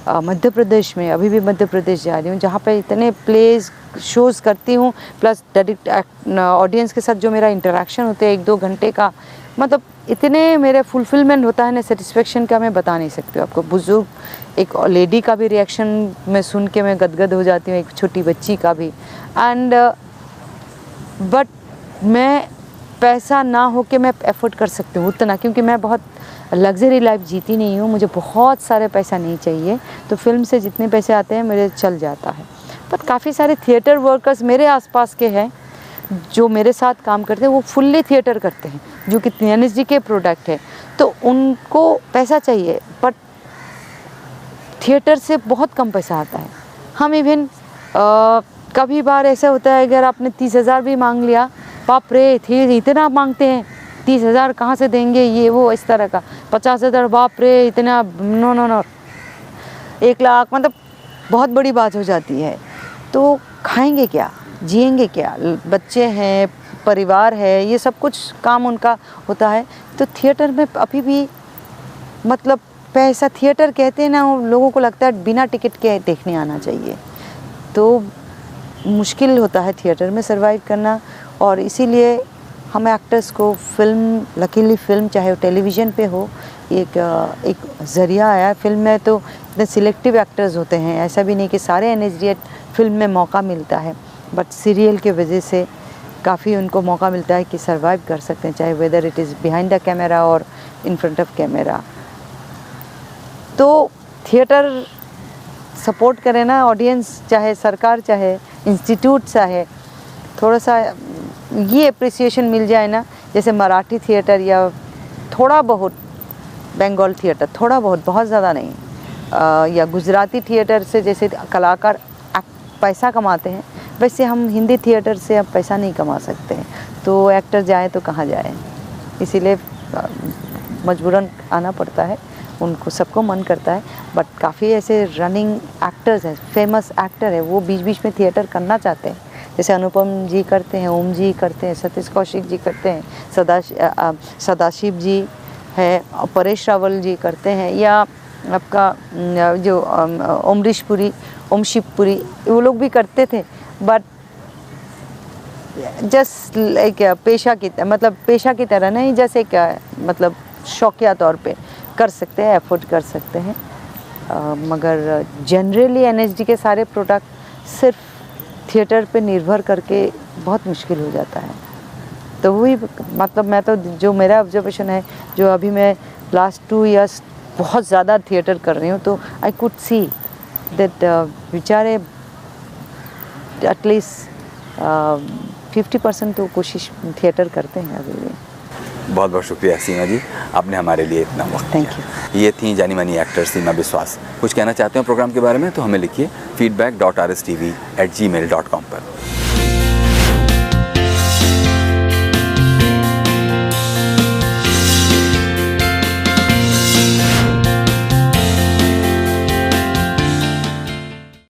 मध्य प्रदेश में, अभी भी मध्य प्रदेश जा रही हूँ, जहाँ पे इतने प्लेज शोज़ करती हूँ, प्लस डायरेक्ट ऑडियंस के साथ जो मेरा इंटरेक्शन होता है 1-2 घंटे का, मतलब इतने मेरे फुलफिलमेंट होता है ना, सेटिस्फेक्शन का मैं बता नहीं सकती हूँ आपको। बुजुर्ग एक लेडी का भी रिएक्शन मैं सुन के मैं गदगद हो जाती हूँ, एक छोटी बच्ची का भी। एंड बट मैं पैसा ना हो के मैं एफर्ट कर सकती हूँ उतना, क्योंकि मैं बहुत लग्जरी लाइफ जीती नहीं हूँ, मुझे बहुत सारे पैसा नहीं चाहिए। तो फिल्म से जितने पैसे आते हैं मेरे चल जाता है। पर काफ़ी सारे थिएटर वर्कर्स मेरे आसपास के हैं जो मेरे साथ काम करते हैं, वो फुल्ली थिएटर करते हैं, जो कि NSD के प्रोडक्ट है, तो उनको पैसा चाहिए, बट थिएटर से बहुत कम पैसा आता है। हम इवन कभी बार ऐसा होता है, अगर आपने 30,000 भी मांग लिया, बाप रे थे इतना मांगते हैं, 30,000 कहाँ से देंगे, ये वो इस तरह का। 50,000 बाप रे इतना, नो 1 लाख, मतलब बहुत बड़ी बात हो जाती है। तो खाएंगे क्या, जिएंगे क्या, बच्चे हैं, परिवार है, ये सब कुछ काम उनका होता है। तो थिएटर में अभी भी मतलब पैसा, थिएटर कहते हैं ना, लोगों को लगता है बिना टिकट के देखने आना चाहिए। तो मुश्किल होता है थिएटर में सर्वाइव करना। और इसीलिए हम एक्टर्स को फिल्म, लकीली फिल्म चाहे वो टेलीविज़न पे हो, एक ज़रिया आया। फिल्म में तो इतने सिलेक्टिव एक्टर्स होते हैं, ऐसा भी नहीं कि सारे NSD फिल्म में मौका मिलता है, बट सीरियल के वजह से काफ़ी उनको मौका मिलता है कि सर्वाइव कर सकते हैं, चाहे whether it is behind the camera और इन फ्रंट ऑफ कैमरा। तो थिएटर सपोर्ट करे ना ऑडियंस, चाहे सरकार, चाहे इंस्टीट्यूट, चाहे थोड़ा सा ये अप्रिसिएशन मिल जाए ना, जैसे मराठी थिएटर या थोड़ा बहुत बंगाल थिएटर, थोड़ा बहुत, बहुत ज़्यादा नहीं, या गुजराती थिएटर से जैसे कलाकार पैसा कमाते हैं, वैसे हम हिंदी थिएटर से अब पैसा नहीं कमा सकते हैं। तो एक्टर जाए तो कहाँ जाए, इसीलिए मजबूरन आना पड़ता है। उनको सबको मन करता है, बट काफ़ी ऐसे रनिंग एक्टर्स हैं, फेमस एक्टर है, वो बीच बीच में थिएटर करना चाहते हैं, जैसे अनुपम जी करते हैं, ओम जी करते हैं, सतीश कौशिक जी करते हैं, सदाशिव जी है, परेश रावल जी करते हैं, या आपका जो ओम शिवपुरी, वो लोग भी करते थे। बट जस्ट लाइक पेशा की तरह नहीं, जैसे क्या मतलब शौकिया तौर पे कर सकते हैं, एफोर्ड कर सकते हैं। मगर जनरली NSD के सारे प्रोडक्ट सिर्फ थिएटर पे निर्भर करके बहुत मुश्किल हो जाता है। तो वही मतलब मैं तो, जो मेरा ऑब्जर्वेशन है, जो अभी मैं लास्ट 2 इयर्स बहुत ज़्यादा थिएटर कर रही हूँ, तो आई कुड सी दैट बेचारे एटलीस्ट 50% तो कोशिश थिएटर करते हैं अभी भी। बहुत बहुत शुक्रिया सीमा जी, आपने हमारे लिए इतना वक्त Thank दिया। ये थी जानी मानी एक्टर सीमा बिस्वास। कुछ कहना चाहते हो प्रोग्राम के बारे में तो हमें लिखिए feedback.rstv@gmail.com पर।